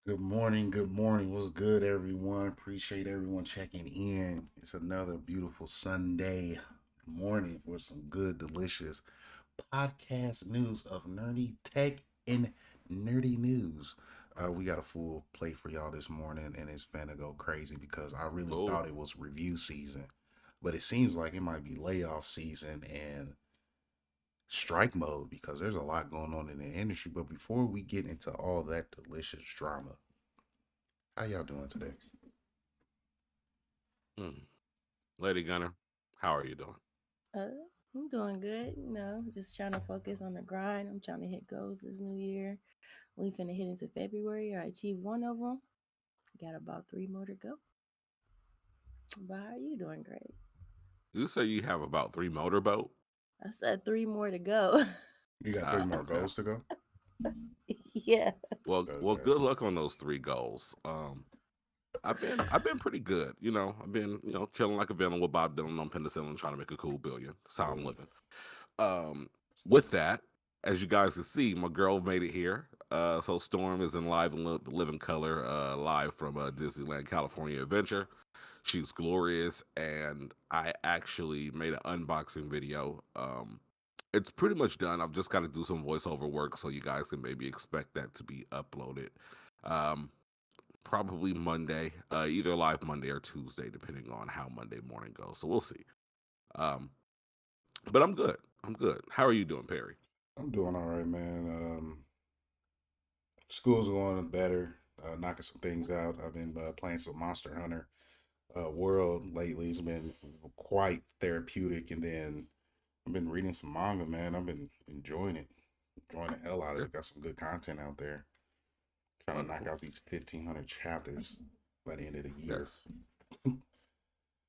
Good morning. Good morning. What's good, everyone? Appreciate everyone checking in. It's another beautiful Sunday morning for some good, delicious podcast news of nerdy tech and nerdy news. We got a full plate for y'all this morning, and it's finna go crazy because I really Oh, thought it was review season, but it seems like it might be layoff season and strike mode because there's a lot going on in the industry. But before we get into all that delicious drama, how y'all doing today? mm. Lady Gunner, how are you doing? Uh, I'm doing good, just trying to focus on the grind. I'm trying to hit goals this new year. We finna hit into February. I achieved one of them. Got about three more to go. But how are you doing? Great. You say you have about three motorboat. I said three more to go. You got three more Okay. goals to go. Yeah. Well, Okay. good luck on those three goals. I've been pretty good. I've been chilling like a villain with Bob Dylan on penicillin, trying to make a cool billion. Sound living. Um, with that, as you guys can see, my girl made it here. So Storm is in live and living color, live from Disneyland California Adventure. She's glorious, and I actually made an unboxing video. It's pretty much done. I've just got to do some voiceover work, so you guys can maybe expect that to be uploaded. Um, Probably Monday, either live Monday or Tuesday, depending on how Monday morning goes. So we'll see. Um, but I'm good. I'm good. How are you doing, Perry? I'm doing all right, man. School's going better. Knocking some things out. I've been playing some Monster Hunter World lately. It's been quite therapeutic, and then I've been reading some manga, man. I've been enjoying it, enjoying the hell out of Yeah, it. Got some good content out there. Trying to knock wonderful. out these 1,500 chapters by the end of the year. Yes.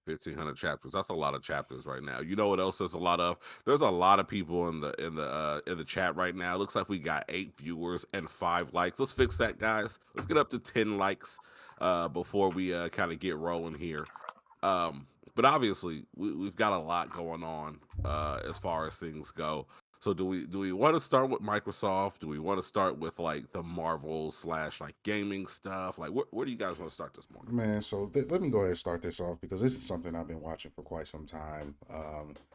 1,500 chapters. That's a lot of chapters right now. You know what else? There's a lot of. There's a lot of people in the chat right now. It looks like we got 8 viewers and 5 likes. Let's fix that, guys. Let's get up to 10 likes before we kind of get rolling here. But obviously, we've got a lot going on as far as things go. So do we want to start with Microsoft? Do we want to start with like the Marvel slash like gaming stuff? Like, where do you guys want to start this morning? Man, so let me go ahead and start this off because this is something I've been watching for quite some time.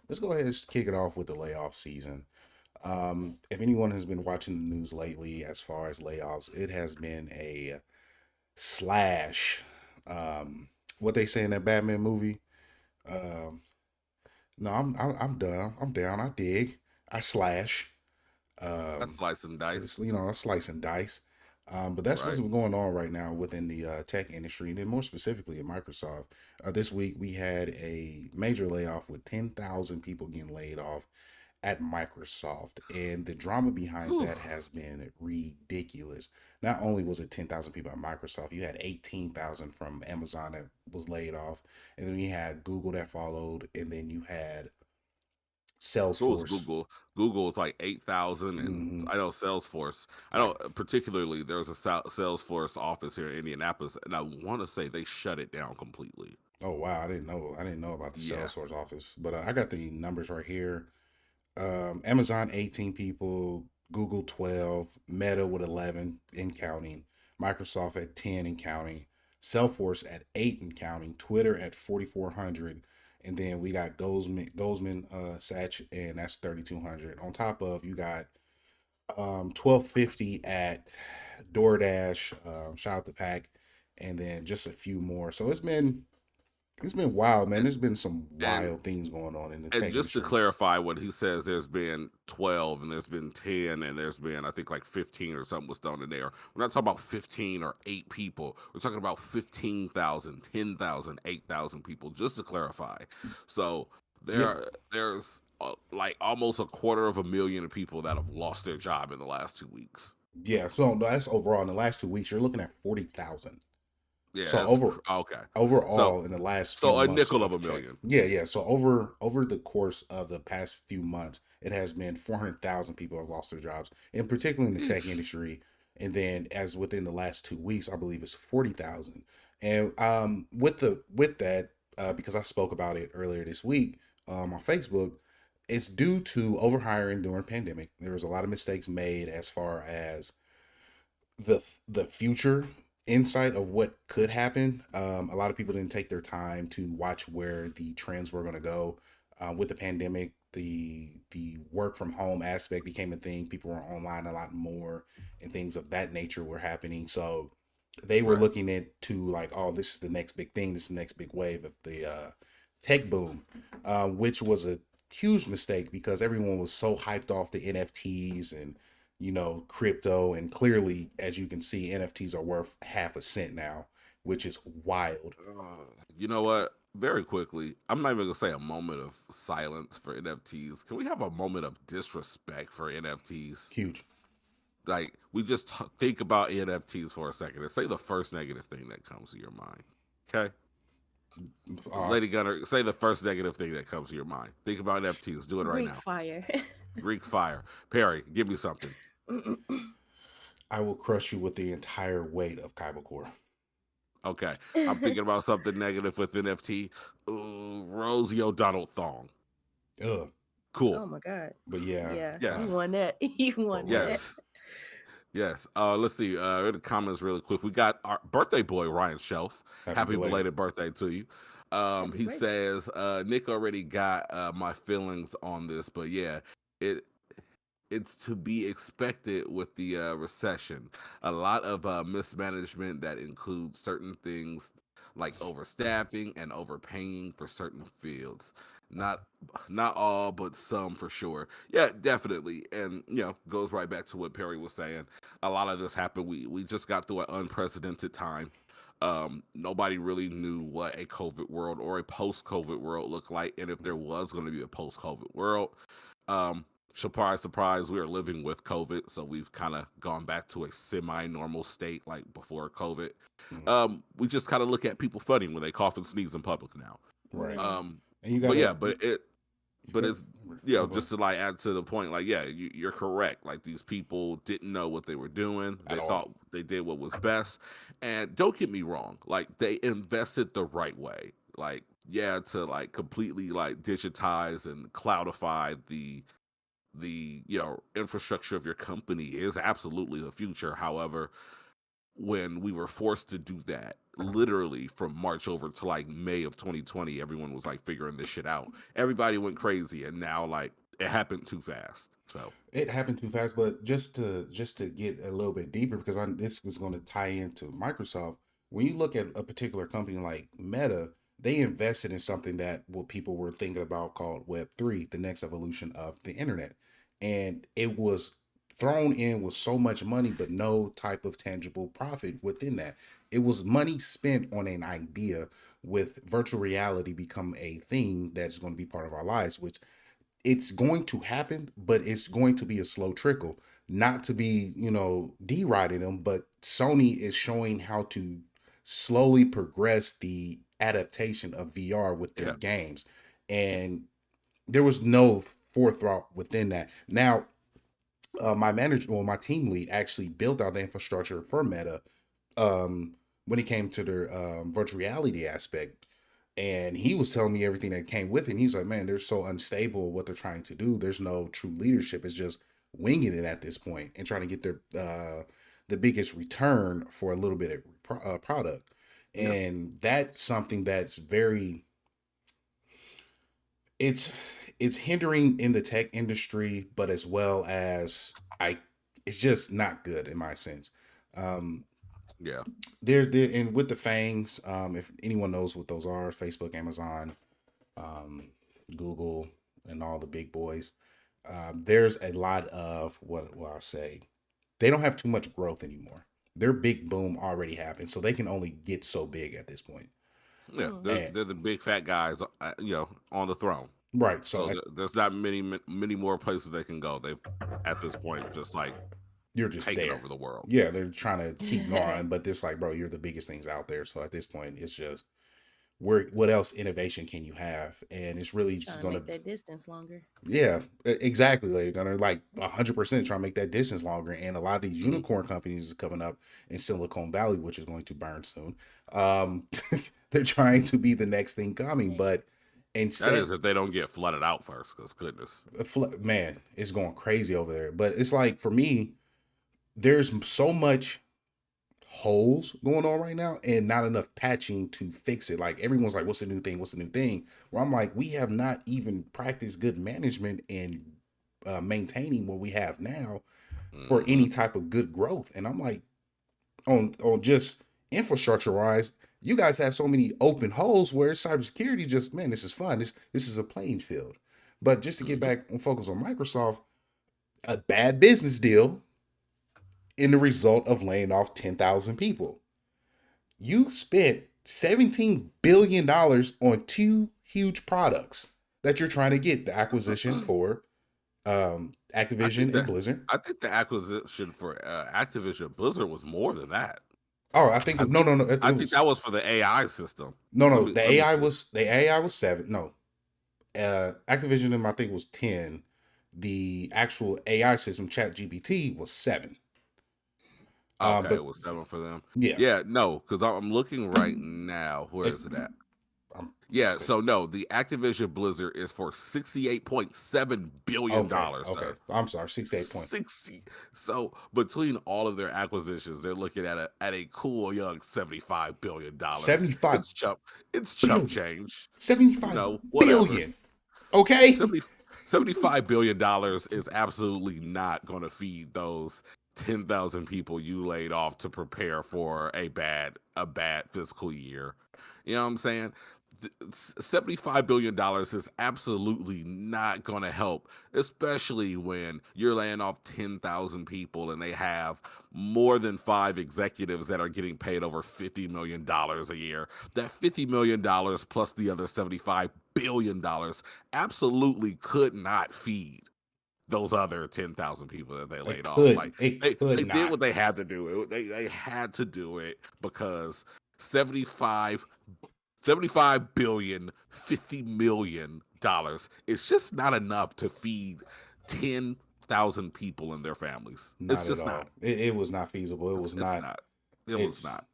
Let's go ahead and kick it off with the layoff season. If anyone has been watching the news lately, as far as layoffs, it has been a slash. What they say in that Batman movie. Um, no, I'm done. I'm down. I dig. I slash. That's Um, slice and dice, a slice and dice. But that's what's right? going on right now within the tech industry, and then more specifically at Microsoft. This week we had a major layoff with 10,000 people getting laid off at Microsoft, and the drama behind Whew. that has been ridiculous. Not only was it 10,000 people at Microsoft, you had 18,000 from Amazon that was laid off, and then you had Google that followed, and then you had So is Salesforce. Google. Google is like 8,000, and Hmm. I know Salesforce. I know particularly there's a Salesforce office here in Indianapolis, and I want to say they shut it down completely. Oh wow, I didn't know. I didn't know about the Yeah. Salesforce office, but I got the numbers right here. Amazon 18 people, Google 12, Meta with 11 in counting, Microsoft at 10 in counting, Salesforce at 8 in counting, Twitter at 4,400, and then we got Goldsman Satch, and that's 3,200. On top of you got 1250 at DoorDash, shout out to Pack, and then just a few more. So it's been wild, man. And There's been some and wild things going on in the and tech just to industry. clarify what he says, there's been 12 and there's been 10 and there's been I think like 15 or something was thrown in there. We're not talking about 15 or 8 people. We're talking about 15,000, 10,000, 8,000 people. Just to clarify, so Yeah, there's like almost a quarter of a million of people that have lost their job in the last 2 weeks. yeah. So no, that's overall in the last 2 weeks. You're looking at 40,000. Yeah, So that's okay. So overall in the last few so a months nickel of a of tech. million. Yeah, yeah. So over the course of the past few months, it has been 400,000 people have lost their jobs, and particularly in the tech Eesh. industry. And then as within the last 2 weeks, I believe it's 40,000. And with that, because I spoke about it earlier this week on Facebook, it's due to overhiring during pandemic. There was a lot of mistakes made as far as the future insight of what could happen. A lot of people didn't take their time to watch where the trends were going to go. With the pandemic, the work from home aspect became a thing. People were online a lot more, and things of that nature were happening. So they were Right. looking at to like, oh, this is the next big thing. This is the next big wave of the tech boom, which was a huge mistake because everyone was so hyped off the NFTs and crypto, and clearly, as you can see, NFTs are worth half a cent now, which is wild. You know what? Very quickly, I'm not even gonna say a moment of silence for NFTs. Can we have a moment of disrespect for NFTs? Huge. Like, we just think about NFTs for a second and say the first negative thing that comes to your mind. Okay, Uh, Lady Gunner, say the first negative thing that comes to your mind. Think about NFTs. Do it right Greek now. fire. Greek fire. Perry, give me something. I will crush you with the entire weight of Kyber. Okay, I'm thinking about something negative with NFT. Ooh, Rosie O'Donnell thong. Ugh. Cool. Oh my god. But yeah, Yeah, you Yes. won that. You won that. Yes. Yes. Let's see. In the comments, really quick, we got our birthday boy Ryan Shelf. happy Happy belated. belated birthday to you. Happy He birthday. says Nick already got my feelings on this, but yeah, it it's to be expected with the recession. A lot of mismanagement that includes certain things like overstaffing and overpaying for certain fields. Not not all, but some for sure. Yeah, definitely. And goes right back to what Perry was saying. A lot of this happened. We just got through an unprecedented time. Nobody really knew what a COVID world or a post-COVID world looked like, and if there was going to be a post-COVID world. Um, Surprise, surprise, we are living with COVID, so we've kind of gone back to a semi-normal state like before COVID. Mhm. We just kind of look at people funny when they cough and sneeze in public now. Right. Um, And you but gotta yeah, but go, it's go, go just to like add to the point, like yeah, you're correct. Like these people didn't know what they were doing. at They all. thought they did what was best, and don't get me wrong, like they invested the right way. Like yeah, to like completely like digitize and cloudify the infrastructure of your company is absolutely the future. However, when we were forced to do that literally from March over to like May of 2020, everyone was like figuring this shit out. Everybody went crazy, and now like it happened too fast. So It happened too fast, but just to get a little bit deeper, because this was going to tie into Microsoft. When you look at a particular company like Meta, they invested in something that what people were thinking about called Web 3, the next evolution of the internet, and it was thrown in with so much money, but no type of tangible profit within that. It was money spent on an idea, with virtual reality become a thing that's going to be part of our lives, which it's going to happen, but it's going to be a slow trickle. Not to be, deriding them, but Sony is showing how to slowly progress the adaptation of VR with their yeah, games. And there was no forethought within that. Now, my team lead actually built out the infrastructure for Meta when it came to their virtual reality aspect. And he was telling me everything that came with it. And he was like, man, they're so unstable what they're trying to do. There's no true leadership. It's just winging it at this point and trying to get their the biggest return for a little bit of product. yeah, And that's something that's very it's it's hindering in the tech industry, but as well as I it's just not good in my sense. Um, yeah, there and with the fangs, if anyone knows what those are, Facebook, Amazon, um, Google, and all the big boys, there's a lot of what will I say? They don't have too much growth anymore. Their big boom already happened, so they can only get so big at this point. yeah. Mm. They're And they're the big fat guys, on the throne. right, so So there's not many more places they can go. They've at this point just like you're just taken there. over the world. Yeah, they're trying to keep going, but it's like, bro, you're the biggest things out there. So at this point, it's just what else innovation can you have? And it's really Trying just to gonna, make that distance longer. yeah, exactly. They're gonna like 100% try to make that distance longer. And a lot of these Mhm. unicorn companies is coming up in Silicon Valley, which is going to burn soon. Um, they're trying to be the next thing coming, Man. but That instead, is if they don't get flooded out first, because goodness. man, it's going crazy over there. But it's like for me, there's so much holes going on right now and not enough patching to fix it. Like everyone's like, what's the new thing? What's the new thing? Where I'm like, we have not even practiced good management and maintaining what we have now for Hmm. any type of good growth. And I'm like, on just infrastructure wise, you guys have so many open holes where cybersecurity just, man, this is fun. This is a playing field. But just to get Hmm. back and focus on Microsoft, a bad business deal in the result of laying off 10,000 people. You spent $17 billion on two huge products that you're trying to get the acquisition for I think Activision and that Blizzard. I think the acquisition for Activision Blizzard was more than that. Oh, I think I no, think no, no. It I think was that was for the AI system. no, Let no. me let me see. The AI was seven. No, Activision, I think, was 10. The actual AI system, Chat GPT, was 7. Okay, it But was 7 for them. yeah, Yeah, no, because I'm looking right now. Where they, is it at? I'm Yeah, say, so no, the Activision Blizzard is for $68.7 billion, okay. sir. I'm sorry, 68 point. 60. So between all of their acquisitions, they're looking at a cool young $75 billion. 75 It's chump billion. change. You 75 know, whatever. billion. Okay. 70, $75 billion is absolutely not going to feed those 10,000 people you laid off to prepare for a bad fiscal year. You know what I'm saying? $75 billion is absolutely not going to help, especially when you're laying off 10,000 people and they have more than 5 executives that are getting paid over $50 million a year. That $50 million plus the other $75 billion absolutely could not feed those other 10,000 people that they laid off. Like It they could did not. what they had to do. They had to do it because 75 75 billion, $50 million is just not enough to feed 10,000 people and their families. It's Not at just not. all. It was not feasible. It was It's not. not. It was It's not.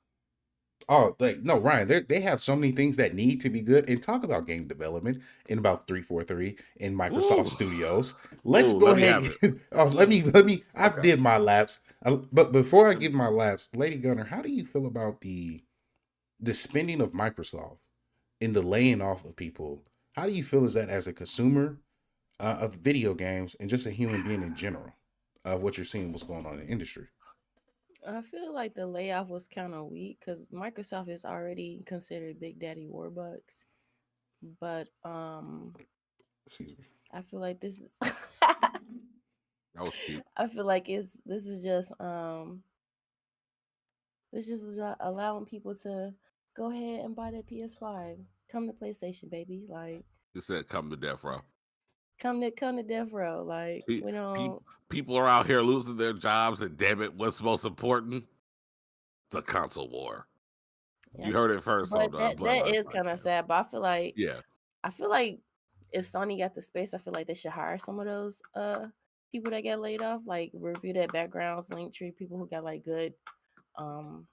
oh, like no, Ryan. They have so many things that need to be good. And talk about game development in about 343 in Microsoft Ooh. Studios. Let's Ooh, go let me have ahead. it. Oh, Mm, let me. I've okay. did my laps. But before I Let give me my laps, Lady Gunner, how do you feel about the spending of Microsoft in the laying off of people? How do you feel is that as a consumer of video games and just a human being in general of what you're seeing, what's going on in the industry? I feel like the layoff was kind of weak because Microsoft is already considered Big Daddy Warbucks. But Excuse me. I feel like this is that was cute. I feel like this is just allowing people to go ahead and buy that PS5. Come to PlayStation, baby. Like You said come to death row. come to death row. Like Pe- we pe- don't. People are out here losing their jobs, and damn it, what's most important? The console war. Yeah. You heard it first on But Blood that Life is kind of podcast. sad. But Yeah. I feel like if Sony got the space, I feel like they should hire some of those people that get laid off, like review their backgrounds, link tree people who got like good um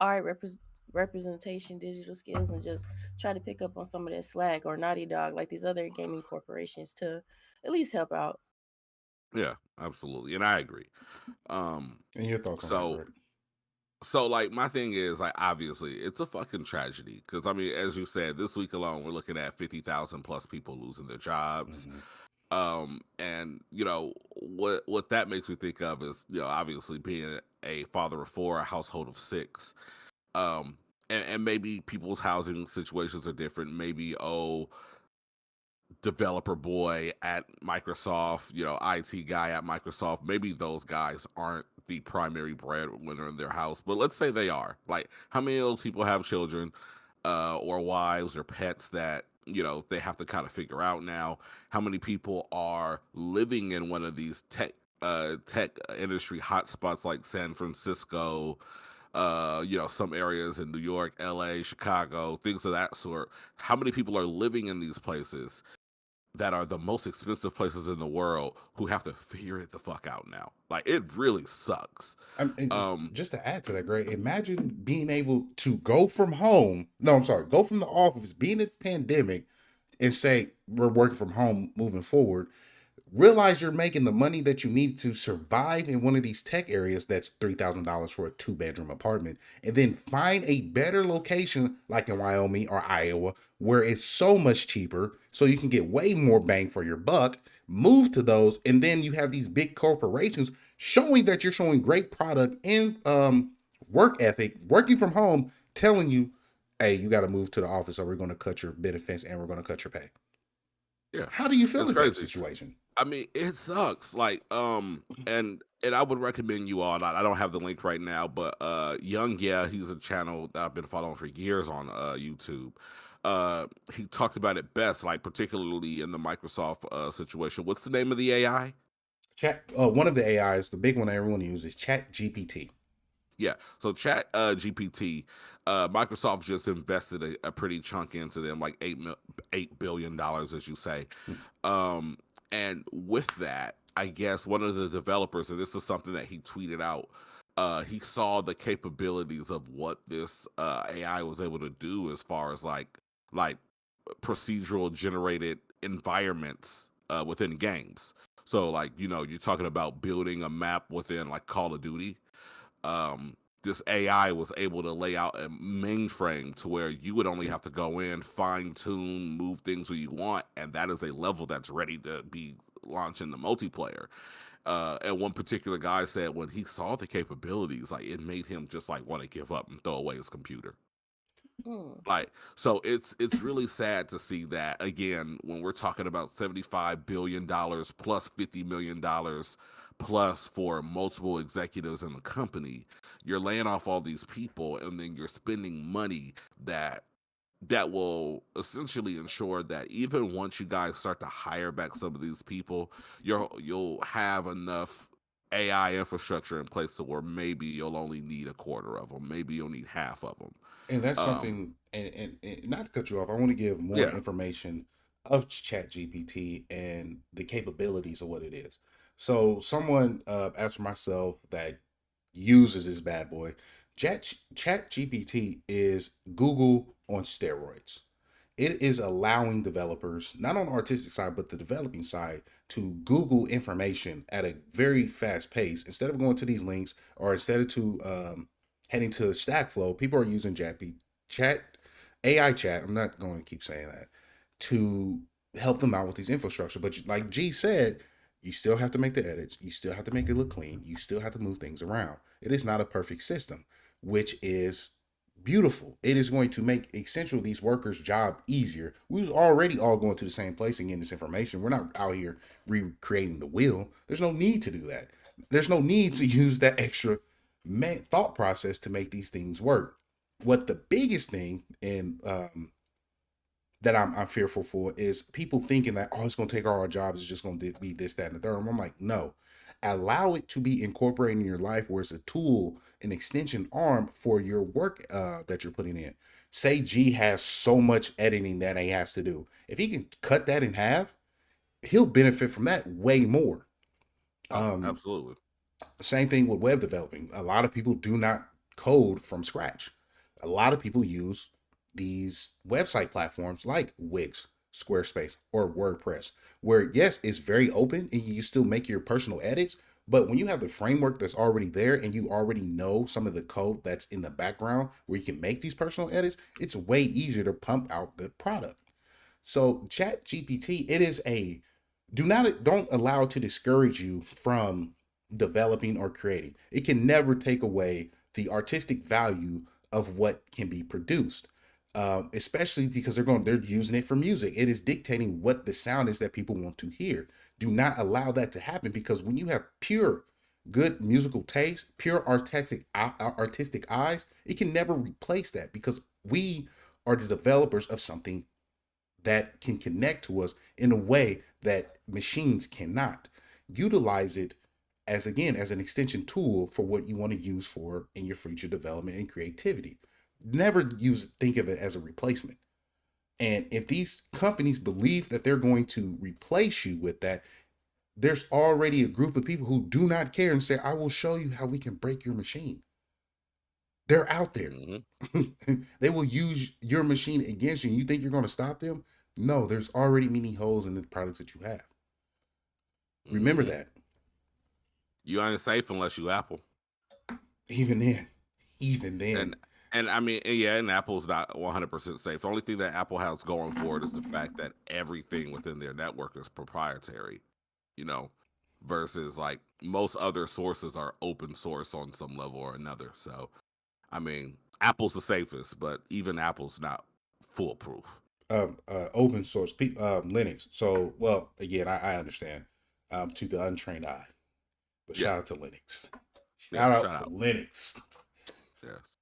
art representation, digital skills, and just try to pick up on some of that slack or Naughty Dog, like these other gaming corporations, to at least help out. Yeah, absolutely. And I agree. Um, And your thoughts on that, so Greg? like my thing is like obviously it's a fucking tragedy because I mean as you said this week alone we're looking at 50,000 plus people losing their jobs. Mm-hmm. And what that makes me think of is obviously being a father of four, a household of six. Um, and maybe people's housing situations are different. Maybe developer boy at Microsoft, IT guy at Microsoft, maybe those guys aren't the primary breadwinner in their house, but let's say they are. Like, how many of those people have children, or wives or pets that they have to kind of figure out now? How many people are living in one of these tech industry hotspots like San Francisco, some areas in New York, LA, Chicago, things of that sort. How many people are living in these places that are the most expensive places in the world who have to figure it the fuck out now? Like, it really sucks. Just to add to that, Greg, imagine being able to go from home. No, I'm sorry, go from the office, being in the pandemic, and say we're working from home moving forward. Realize you're making the money that you need to survive in one of these tech areas that's $3,000 for a 2-bedroom apartment, and then find a better location like in Wyoming or Iowa where it's so much cheaper so you can get way more bang for your buck. Move to those, and then you have these big corporations showing that you're showing great product and work ethic, working from home, telling you, hey, you got to move to the office or we're going to cut your benefits and we're going to cut your pay. Yeah, How do you feel it's in that crazy. situation? I mean, it sucks. Like, and I would recommend you all. And I don't have the link right now, but Young, yeah, he's a channel that I've been following for years on YouTube. He talked about it best, like particularly in the Microsoft situation. What's the name of the AI? Chat. One of the AIs, the big one that everyone uses, is Chat GPT. Yeah. So Chat GPT, Microsoft just invested a pretty chunk into them, like $8 billion, as you say. Um, and with that, I guess one of the developers, and this is something that he tweeted out, he saw the capabilities of what this AI was able to do as far as like procedural generated environments within games. So like, you're talking about building a map within like Call of Duty. This AI was able to lay out a mainframe to where you would only have to go in, fine tune, move things where you want, and that is a level that's ready to be launched in the multiplayer. And one particular guy said when he saw the capabilities, like it made him just like want to give up and throw away his computer. Mm. Like, so it's really sad to see that again when we're talking about $75 billion plus $50 million plus for multiple executives in the company. You're laying off all these people, and then you're spending money that will essentially ensure that even once you guys start to hire back some of these people, you'll have enough AI infrastructure in place to where maybe you'll only need a quarter of them, maybe you'll need half of them. And that's Um, something, and not to cut you off, I want to give more yeah, information of Chat GPT and the capabilities of what it is. So, someone, as for myself, that uses this bad boy, Chat GPT is Google on steroids. It is allowing developers, not on the artistic side, but the developing side, to Google information at a very fast pace. Instead of going to these links or instead of heading to Stackflow, people are using chat, AI chat. I'm not going to keep saying that to help them out with these infrastructure. But like G said, you still have to make the edits. You still have to make it look clean. You still have to move things around. It is not a perfect system, which is beautiful. It is going to make essential these workers' job easier. We was already all going to the same place and getting this information. We're not out here recreating the wheel. There's no need to do that. There's no need to use that extra thought process to make these things work. What the biggest thing and that I'm fearful for is people thinking that, oh, it's going to take all our jobs, it's just going to be this, that, and the third. And I'm like, no, allow it to be incorporated in your life where it's a tool, an extension arm for your work that you're putting in. Say G has so much editing that he has to do. If he can cut that in half, he'll benefit from that way more. oh, Um, absolutely. Same thing with web developing. A lot of people do not code from scratch. A lot of people use these website platforms like Wix, Squarespace, or WordPress, where yes, it's very open and you still make your personal edits. But when you have the framework that's already there and you already know some of the code that's in the background where you can make these personal edits, it's way easier to pump out the product. So Chat GPT, it is a don't allow it to discourage you from developing or creating. It can never take away the artistic value of what can be produced. Especially because they're using it for music. It is dictating what the sound is that people want to hear. Do not allow that to happen because when you have pure good musical taste, pure artistic eyes, it can never replace that because we are the developers of something that can connect to us in a way that machines cannot. Utilize it as an extension tool for what you want to use for in your future development and creativity. Never think of it as a replacement. And if these companies believe that they're going to replace you with that, there's already a group of people who do not care and say, I will show you how we can break your machine. They're out there. They will use your machine against you. And you think you're going to stop them? No, there's already many holes in the products that you have. Remember that. You ain't safe unless you Apple. Even then. And I mean, yeah, and Apple's not 100% safe. The only thing that Apple has going for it is the fact that everything within their network is proprietary, you know, versus like most other sources are open source on some level or another. So, I mean, Apple's the safest, but even Apple's not foolproof. Open source, Linux. So, well, again, I understand to the untrained eye, but shout out to Linux. Shout out to Linux. Yes.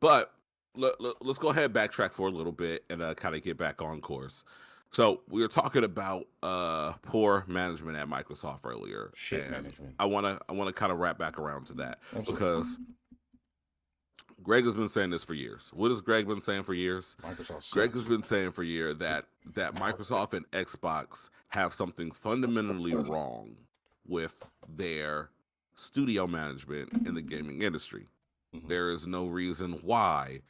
But let's go ahead and backtrack for a little bit and kind of get back on course. So we were talking about poor management at Microsoft earlier. Shit management. I wanna kind of wrap back around to that because Greg has been saying this for years. What has Greg been saying for years? Greg has been saying for years that Microsoft and Xbox have something fundamentally wrong with their studio management in the gaming industry. There is no reason why,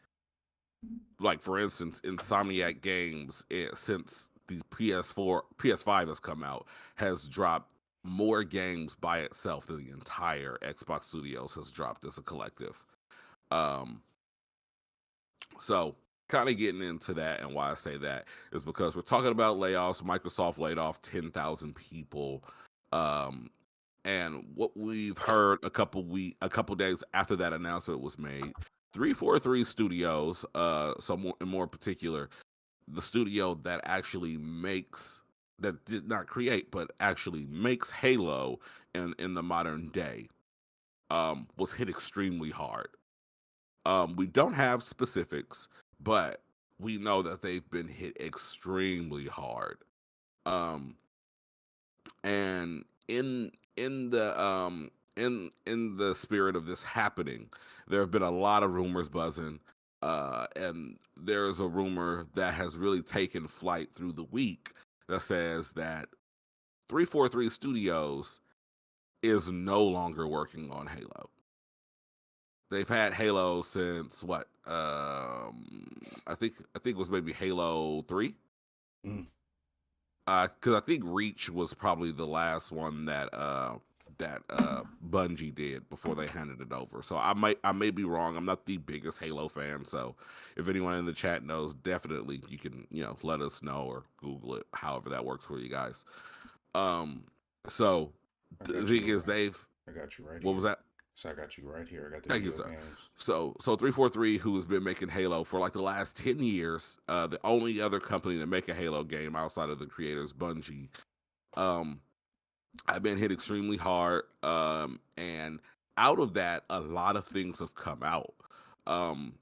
like for instance, Insomniac Games, since the PS5 has come out, has dropped more games by itself than the entire Xbox Studios has dropped as a collective. So kind of getting into that, and why I say that is because we're talking about layoffs. Microsoft laid off 10,000 people. And what we've heard a couple days after that announcement was made, 343 Studios, more in particular, the studio that did not create, but actually makes Halo in the modern day, was hit extremely hard. We don't have specifics, but we know that they've been hit extremely hard. And in the spirit of this happening, there have been a lot of rumors buzzing, and there's a rumor that has really taken flight through the week that says that 343 Studios is no longer working on Halo. They've had Halo since what? I think it was maybe Halo 3. Because I think Reach was probably the last one that Bungie did before they handed it over. So I may be wrong. I'm not the biggest Halo fan. So if anyone in the chat knows, definitely you can let us know or Google it, however that works for you guys. So the thing is, I got you right. What was that? So I got you right here. I got the Thank you, sir. So 343, who has been making Halo for like the last 10 years, the only other company to make a Halo game outside of the creators, Bungie, I've been hit extremely hard. And out of that, a lot of things have come out. And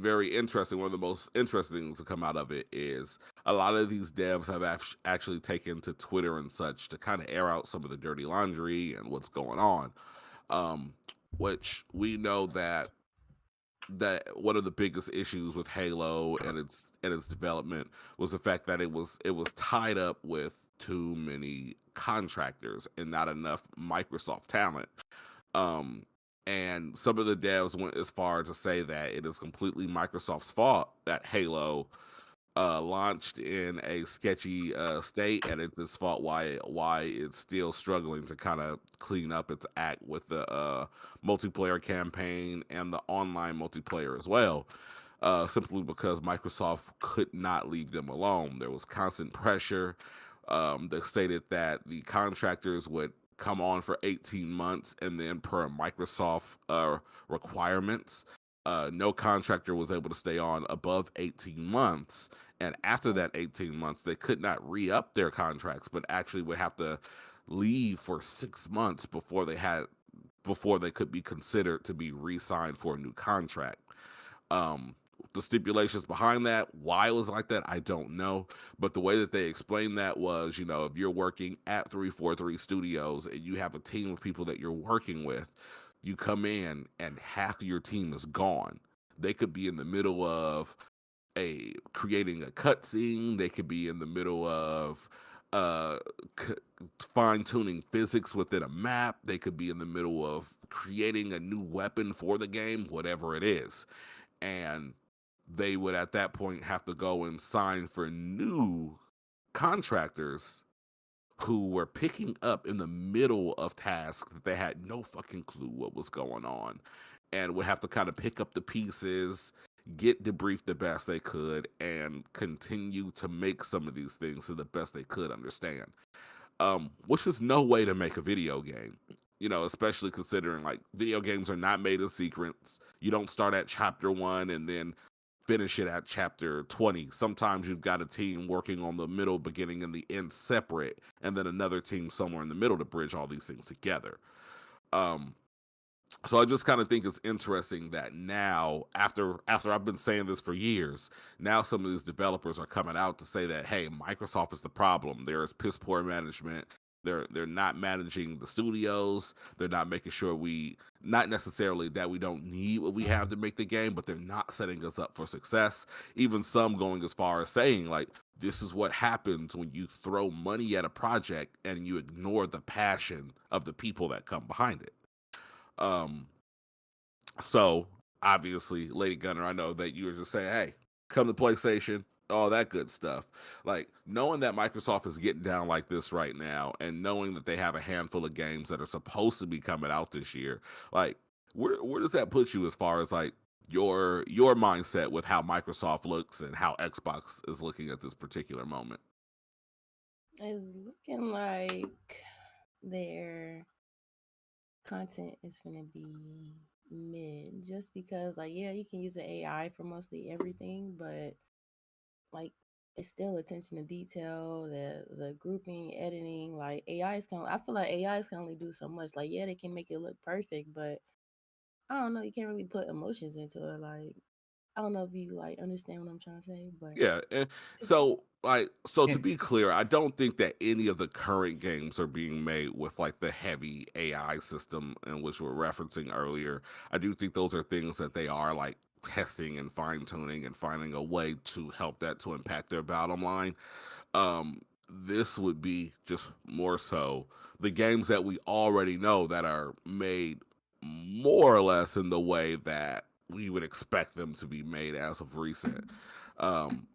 very interesting, one of the most interesting things to come out of it is a lot of these devs have actually taken to Twitter and such to kind of air out some of the dirty laundry and what's going on. Which we know that one of the biggest issues with Halo and its development was the fact that it was tied up with too many contractors and not enough Microsoft talent. And some of the devs went as far to say that it is completely Microsoft's fault that Halo launched in a sketchy state, and it's its fault why it's still struggling to kind of clean up its act with the multiplayer campaign and the online multiplayer as well. Simply because Microsoft could not leave them alone. There was constant pressure. They stated that the contractors would come on for 18 months, and then per Microsoft requirements, no contractor was able to stay on above 18 months. And after that 18 months, they could not re-up their contracts, but actually would have to leave for 6 months before they could be considered to be re-signed for a new contract. the stipulations behind that, why it was like that, I don't know. But the way that they explained that was, if you're working at 343 Studios and you have a team of people that you're working with, you come in and half of your team is gone. They could be in the middle of creating a cutscene. They could be in the middle of uh, c- fine tuning physics within a map. They could be in the middle of creating a new weapon for the game, whatever it is. And they would at that point have to go and sign for new contractors who were picking up in the middle of tasks that they had no fucking clue what was going on, and would have to kind of pick up the pieces, get debriefed the best they could, and continue to make some of these things to the best they could understand. Which is no way to make a video game. Especially considering like video games are not made in sequence. You don't start at chapter 1 and then finish it at chapter 20. Sometimes you've got a team working on the middle, beginning, and the end separate, and then another team somewhere in the middle to bridge all these things together. Um, so I just kind of think it's interesting that now, after I've been saying this for years, now some of these developers are coming out to say that, hey, Microsoft is the problem. There is piss poor management. They're not managing the studios. They're not making sure not necessarily that we don't need what we have to make the game, but they're not setting us up for success. Even some going as far as saying like, this is what happens when you throw money at a project and you ignore the passion of the people that come behind it. Um, so obviously, Lady Gunner, I know that you were just saying, hey, come to PlayStation, all that good stuff. Like knowing that Microsoft is getting down like this right now, and knowing that they have a handful of games that are supposed to be coming out this year, like where does that put you as far as like your mindset with how Microsoft looks and how Xbox is looking at this particular moment? It's looking like their content is gonna be mid, just because like yeah, you can use the AI for mostly everything, but like it's still attention to detail, the grouping, editing. Like I feel like AIs can only do so much. Like yeah, they can make it look perfect, but I don't know, you can't really put emotions into it. Like I don't know if you like understand what I'm trying to say, but Yeah, and it's so to And be clear, I don't think that any of the current games are being made with like the heavy AI system in which we're referencing earlier. I do think those are things that they are like testing and fine tuning and finding a way to help that to impact their bottom line. This would be just more so the games that we already know that are made more or less in the way that we would expect them to be made as of recent.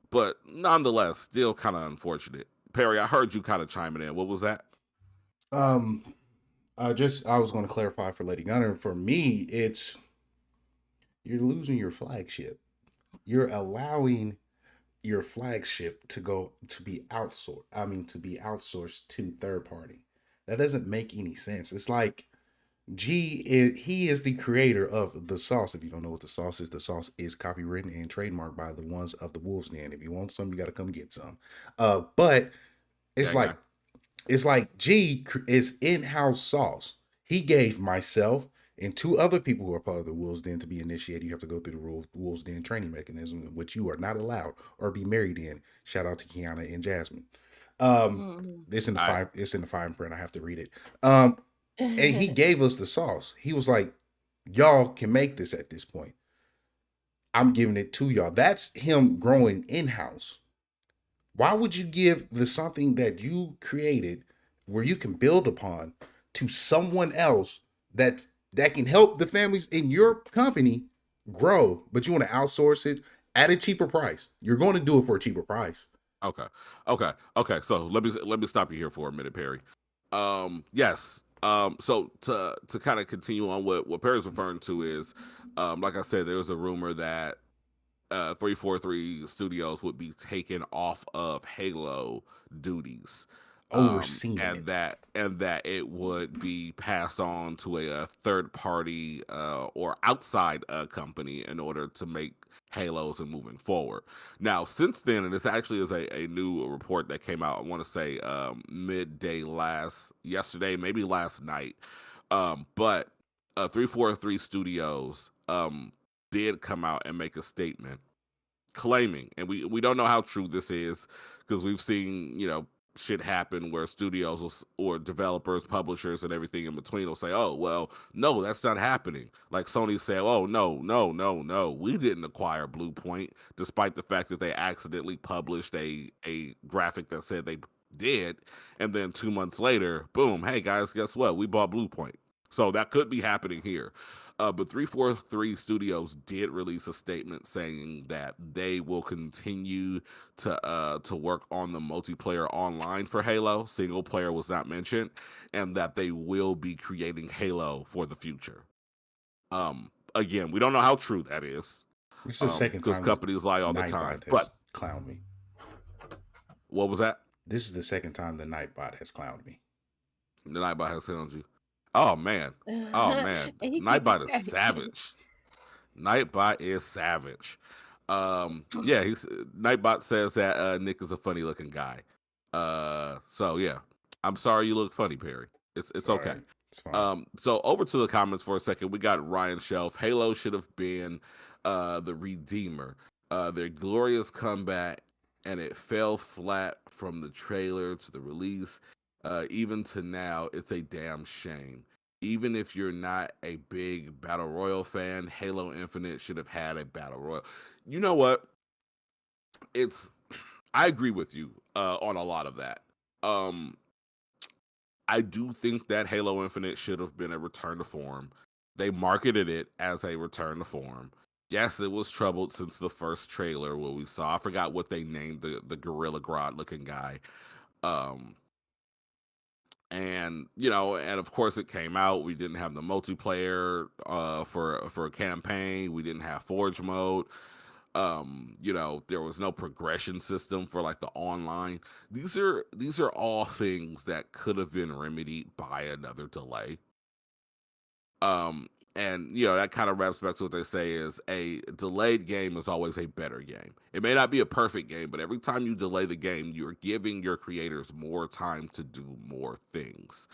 But nonetheless, still kind of unfortunate. Perry, I heard you kind of chiming in. What was that? um, I was going to clarify for Lady Gunner. For me, it's you're losing your flagship. You're allowing your flagship to be outsourced. I mean, to be outsourced to third party. That doesn't make any sense. It's like he is the creator of the sauce. If you don't know what the sauce is copywritten and trademarked by the ones of the Wolves Den. If you want some, you got to come get some. But it's Gang, like G is in-house sauce. He gave myself and two other people who are part of the Wolves Den to be initiated. You have to go through the Wolves Den training mechanism, in which you are not allowed or be married in. Shout out to Kiana and Jasmine. Um, mm-hmm. I it's in the fine print. I have to read it. Um, and he gave us the sauce. He was like, y'all can make this at this point. I'm giving it to y'all. That's him growing in-house. Why would you give the something that you created where you can build upon to someone else that can help the families in your company grow, but you want to outsource it at a cheaper price? You're going to do it for a cheaper price. Okay. Okay. So let me stop you here for a minute, Perry. Yes. So to kind of continue on what Perry's referring to is, like I said, there was a rumor that 343 Studios would be taken off of Halo duties. Overseeing And it. that it would be passed on to a third party or outside company in order to make Halos and moving forward. Now, since then, and this actually is a new report that came out, I want to say midday yesterday, maybe last night. But 343 Studios did come out and make a statement. claiming, and we don't know how true this is because we've seen shit happen where studios or developers, publishers, and everything in between will say, "Oh, well, no, that's not happening." Like Sony said, "Oh, no, no, no, no, we didn't acquire Blue Point," despite the fact that they accidentally published a graphic that said they did, and then 2 months later, boom, hey guys, guess what? We bought Blue Point. So that could be happening here. But 343 Studios did release a statement saying that they will continue to work on the multiplayer online for Halo. Single player was not mentioned, and that they will be creating Halo for the future. Again, we don't know how true that is, This is the second because time companies lie all the time. Nightbot But has clowned me. what was that? This is the second time the Nightbot has clowned me. The Nightbot has hit on you. Oh man, And he keep Nightbot it is straight. savage. Nightbot is savage. Yeah, Nightbot says that Nick is a funny looking guy. So yeah, I'm sorry you look funny, Perry. It's Sorry. okay. It's fine. So over to the comments for a second. We got Ryan Shelf. Halo should have been the Redeemer. Their glorious comeback, and it fell flat from the trailer to the release. Even to now, it's a damn shame. Even if you're not a big Battle Royale fan, Halo Infinite should have had a Battle Royale. You know what? I agree with you on a lot of that. I do think that Halo Infinite should have been a return to form. They marketed it as a return to form. Yes, it was troubled since the first trailer where we saw. I forgot what they named the Gorilla Grodd looking guy. And and of course it came out. We didn't have the multiplayer for a campaign. We didn't have Forge mode. There was no progression system for like the online. These are all things that could have been remedied by another delay. And that kind of wraps back to what they say is a delayed game is always a better game. It may not be a perfect game, but every time you delay the game, you're giving your creators more time to do more things.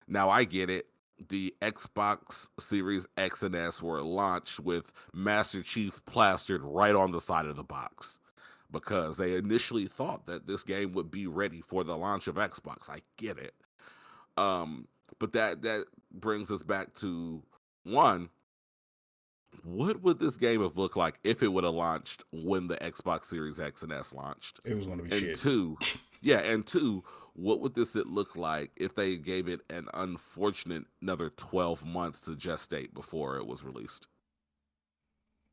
Now I get it. The Xbox Series X and S were launched with Master Chief plastered right on the side of the box because they initially thought that this game would be ready for the launch of Xbox. I get it. But that brings us back to one, what would this game have looked like if it would have launched when the Xbox Series X and S launched? It was going to be And shit. two, what would this look like if they gave it an unfortunate another 12 months to gestate before it was released?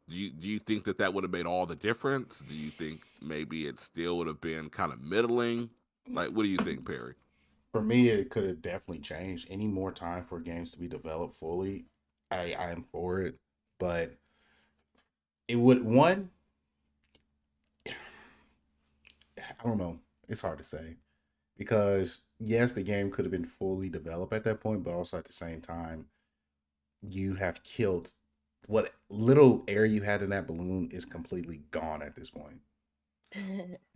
Do you think that would have made all the difference? Do you think maybe it still would have been kind of middling? Like, what do you think, Perry? For me, it could have definitely changed. Any more time for games to be developed fully, I am for it. But it would, I don't know. It's hard to say. Because yes, the game could have been fully developed at that point, but also at the same time, you have killed what little air you had in that balloon is completely gone at this point.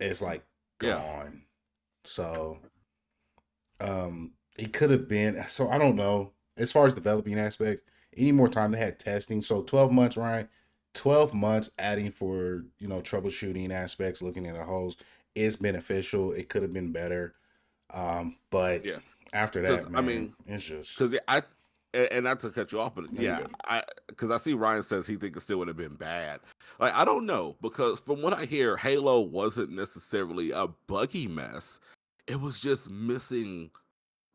It's like Yeah. gone. So it could have been, so I don't know. As far as developing aspects, any more time they had testing. So 12 months, Ryan, 12 months adding for, troubleshooting aspects, looking at the holes is beneficial. It could have been better. But Yeah. after 'Cause, that, man, I mean, it's just Because and not to cut you off, but No, you're yeah, good. because I see Ryan says he thinks it still would have been bad. Like I don't know, because from what I hear, Halo wasn't necessarily a buggy mess. It was just missing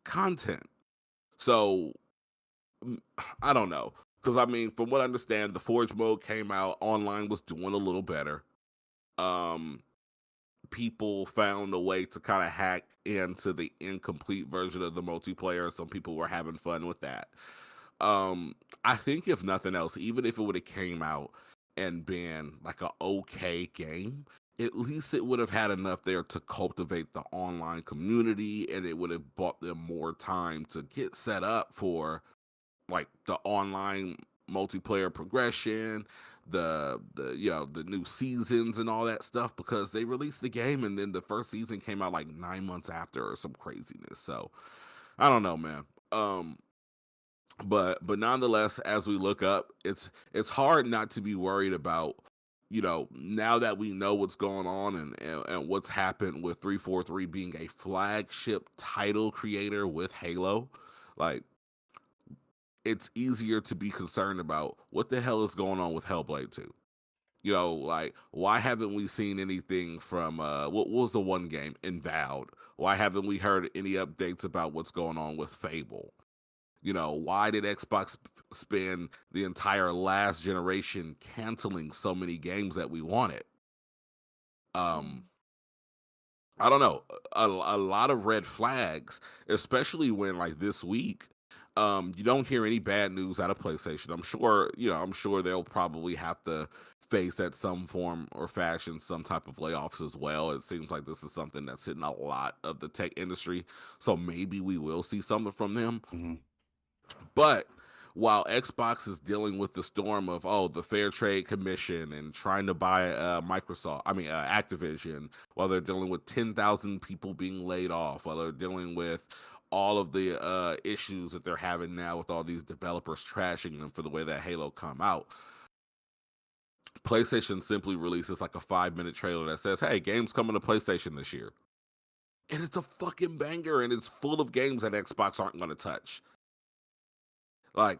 content. So I don't know, because I mean, from what I understand, the Forge mode came out, online was doing a little better. Um, People found a way to kind of hack into the incomplete version of the multiplayer. Some people were having fun with that. I think if nothing else, even if it would have came out and been like an okay game, at least it would have had enough there to cultivate the online community, and it would have bought them more time to get set up for like the online multiplayer progression, the new seasons and all that stuff, because they released the game and then the first season came out like 9 months after or some craziness. So I don't know, man. But nonetheless, as we look up, it's hard not to be worried about now that we know what's going on and what's happened with 343 being a flagship title creator with Halo, like it's easier to be concerned about what the hell is going on with Hellblade 2. Like why haven't we seen anything from what was the one game, Invalid? Why haven't we heard any updates about what's going on with Fable? Why did Xbox spend the entire last generation canceling so many games that we wanted? I don't know, a lot of red flags, especially when like this week, you don't hear any bad news out of PlayStation. I'm sure they'll probably have to face at some form or fashion some type of layoffs as well. It seems like this is something that's hitting a lot of the tech industry, so maybe we will see something from them. Mm-hmm. But while Xbox is dealing with the storm of the Fair Trade Commission and trying to buy Activision, while they're dealing with 10,000 people being laid off, while they're dealing with all of the issues that they're having now with all these developers trashing them for the way that Halo come out, PlayStation simply releases like a 5-minute trailer that says, "Hey, game's coming to PlayStation this year," and it's a fucking banger, and it's full of games that Xbox aren't going to touch. Like,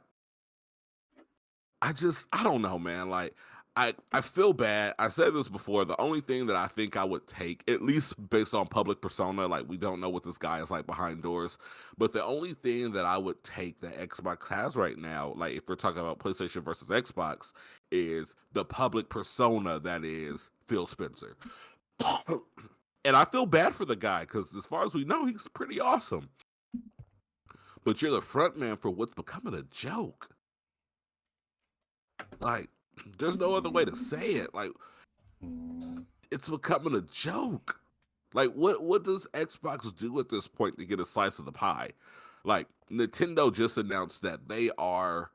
I don't know, man. Like, I feel bad. I said this before. The only thing that I think I would take, at least based on public persona, like we don't know what this guy is like behind doors, but the only thing that I would take that Xbox has right now, like if we're talking about PlayStation versus Xbox, is the public persona that is Phil Spencer. And I feel bad for the guy because as far as we know, he's pretty awesome. But you're the front man for what's becoming a joke. Like, there's no other way to say it. Like, it's becoming a joke. Like, what does Xbox do at this point to get a slice of the pie? Like, Nintendo just announced that they are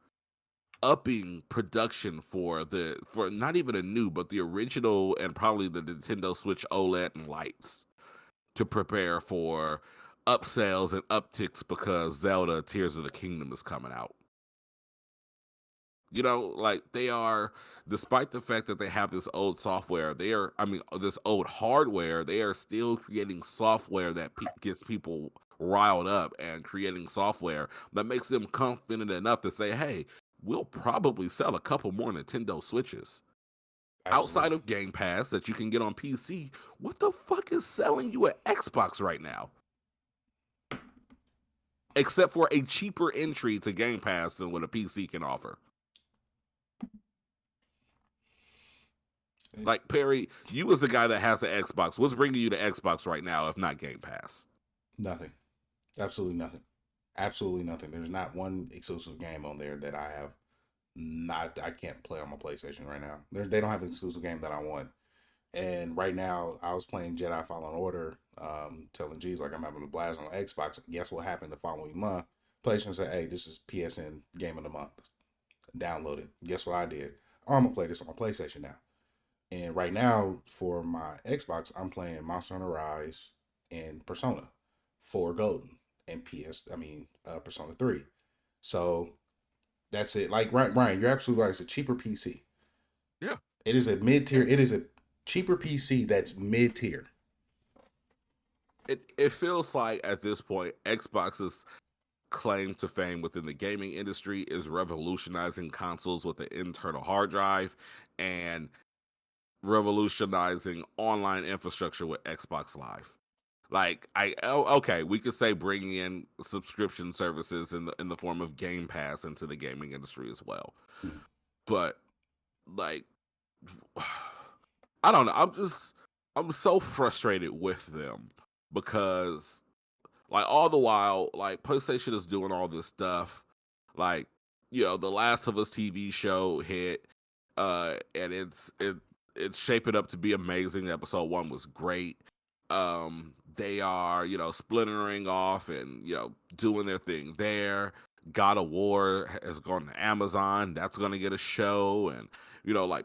upping production for not even a new, but the original and probably the Nintendo Switch OLED and lights to prepare for upsells and upticks because Zelda Tears of the Kingdom is coming out. Like they are, despite the fact that they have this old software, this old hardware, they are still creating software that gets people riled up and creating software that makes them confident enough to say, hey, we'll probably sell a couple more Nintendo Switches. Absolutely. Outside of Game Pass that you can get on PC, what the fuck is selling you an Xbox right now? Except for a cheaper entry to Game Pass than what a PC can offer. Like, Perry, you was the guy that has the Xbox. What's bringing you to Xbox right now, if not Game Pass? Nothing. Absolutely nothing. Absolutely nothing. There's not one exclusive game on there that I can't play on my PlayStation right now. They don't have an exclusive game that I want. And right now, I was playing Jedi Fallen Order, telling G's like I'm having a blast on Xbox. Guess what happened the following month? PlayStation said, hey, this is PSN Game of the Month. Download it. Guess what I did? Oh, I'm going to play this on my PlayStation now. And right now, for my Xbox, I'm playing Monster Hunter Rise and Persona 4 Golden and Persona 3. So that's it. Like, Ryan, you're absolutely right. It's a cheaper PC. Yeah. It is a mid-tier. It is a cheaper PC that's mid-tier. It feels like at this point, Xbox's claim to fame within the gaming industry is revolutionizing consoles with an internal hard drive and revolutionizing online infrastructure with Xbox Live. Like, okay, we could say bringing in subscription services in the form of Game Pass into the gaming industry as well. But like, I don't know. I'm so frustrated with them because like all the while, like PlayStation is doing all this stuff. Like, the Last of Us TV show hit, and it's shaping up to be amazing. Episode 1 was great. They are, splintering off and, doing their thing there. God of War has gone to Amazon. That's going to get a show. And, like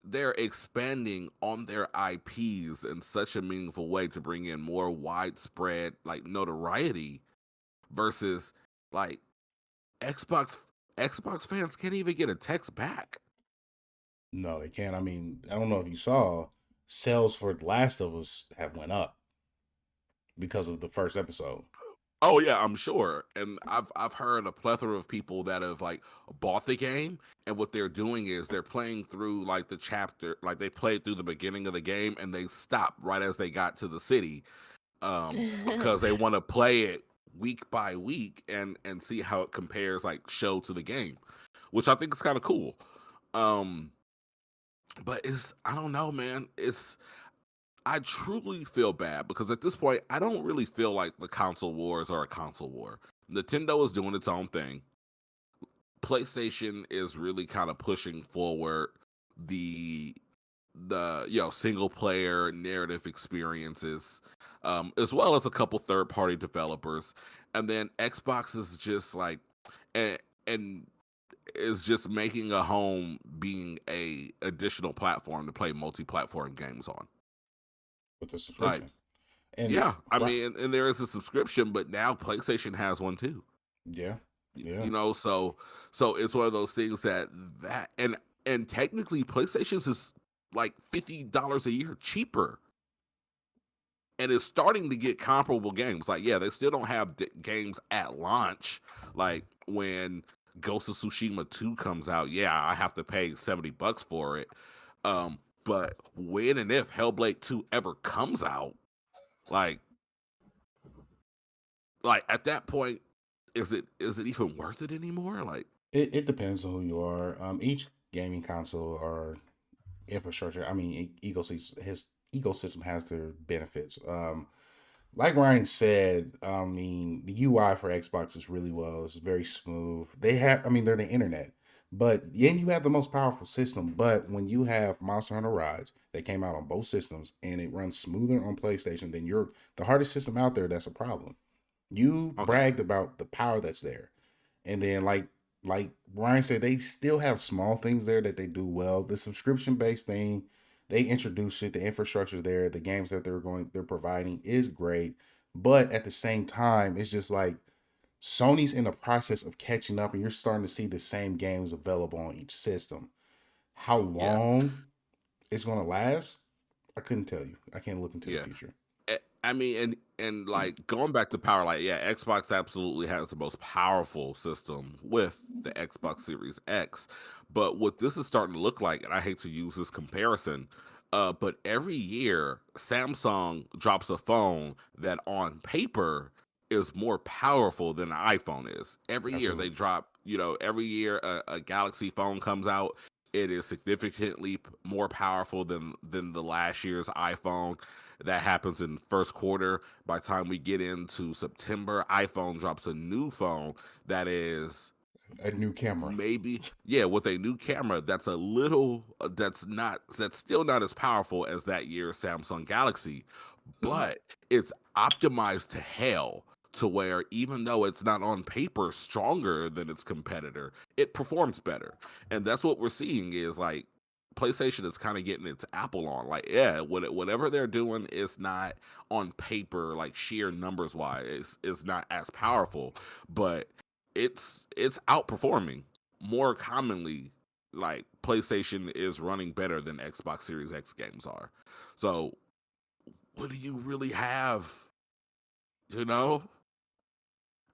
they're expanding on their IPs in such a meaningful way to bring in more widespread, like, notoriety versus, like, Xbox fans can't even get a text back. No, they can't. I mean, I don't know if you saw, sales for The Last of Us have went up because of the first episode. Oh yeah, I'm sure. And I've heard a plethora of people that have like bought the game, and what they're doing is they're playing through like the chapter, like they played through the beginning of the game and they stopped right as they got to the city, because they want to play it week by week and see how it compares like show to the game, which I think is kind of cool. Um, but it's, I don't know, man. It's, I truly feel bad because at this point, I don't really feel like the console wars are a console war. Nintendo is doing its own thing. PlayStation is really kind of pushing forward the single player narrative experiences, as well as a couple third party developers, and then Xbox is just like, and, and is just making a home being a additional platform to play multi platform games on. With the Like, subscription. And yeah, I right, mean, and there is a subscription, but now PlayStation has one too. yeah, yeah. You know, so it's one of those things that and technically PlayStation's is like $50 a year cheaper, and it's starting to get comparable games. Like, yeah, they still don't have games at launch. Like when Ghost of Tsushima 2 comes out, yeah, I have to pay $70 for it. But when and if Hellblade 2 ever comes out, like at that point, is it even worth it anymore? Like, It depends on who you are. Each gaming console or infrastructure, I mean, ecosystem, his ecosystem has their benefits. Like Ryan said, I mean, the UI for Xbox is really well. It's very smooth. They have, I mean, they're the internet, but then you have the most powerful system. But when you have Monster Hunter Rise, they came out on both systems and it runs smoother on PlayStation than you're the hardest system out there. That's a problem. You okay, bragged about the power that's there, and then like Ryan said, they still have small things there that they do well. The subscription based thing, they introduced it. The infrastructure there, the games that they're providing is great, but at the same time, it's just like Sony's in the process of catching up, and you're starting to see the same games available on each system. How yeah. long it's going to last, I couldn't tell you. I can't look into the Yeah. future. I mean, and like going back to power, like yeah, Xbox absolutely has the most powerful system with the Xbox Series X. But what this is starting to look like, and I hate to use this comparison, but every year Samsung drops a phone that on paper is more powerful than an iPhone is. Every year they Absolutely. drop, every year a Galaxy phone comes out. It is significantly more powerful than the last year's iPhone. That happens in first quarter. By the time we get into September, iPhone drops a new phone that is A new camera. maybe, yeah, with a new camera that's a little that's still not as powerful as that year's Samsung Galaxy, but it's optimized to hell, to where even though it's not on paper stronger than its competitor, it performs better. And that's what we're seeing is like PlayStation is kind of getting its Apple on. Like, yeah, whatever they're doing is not on paper, like sheer numbers wise, is not as powerful, but it's outperforming more commonly. Like PlayStation is running better than Xbox Series X games are. So what do you really have? You know,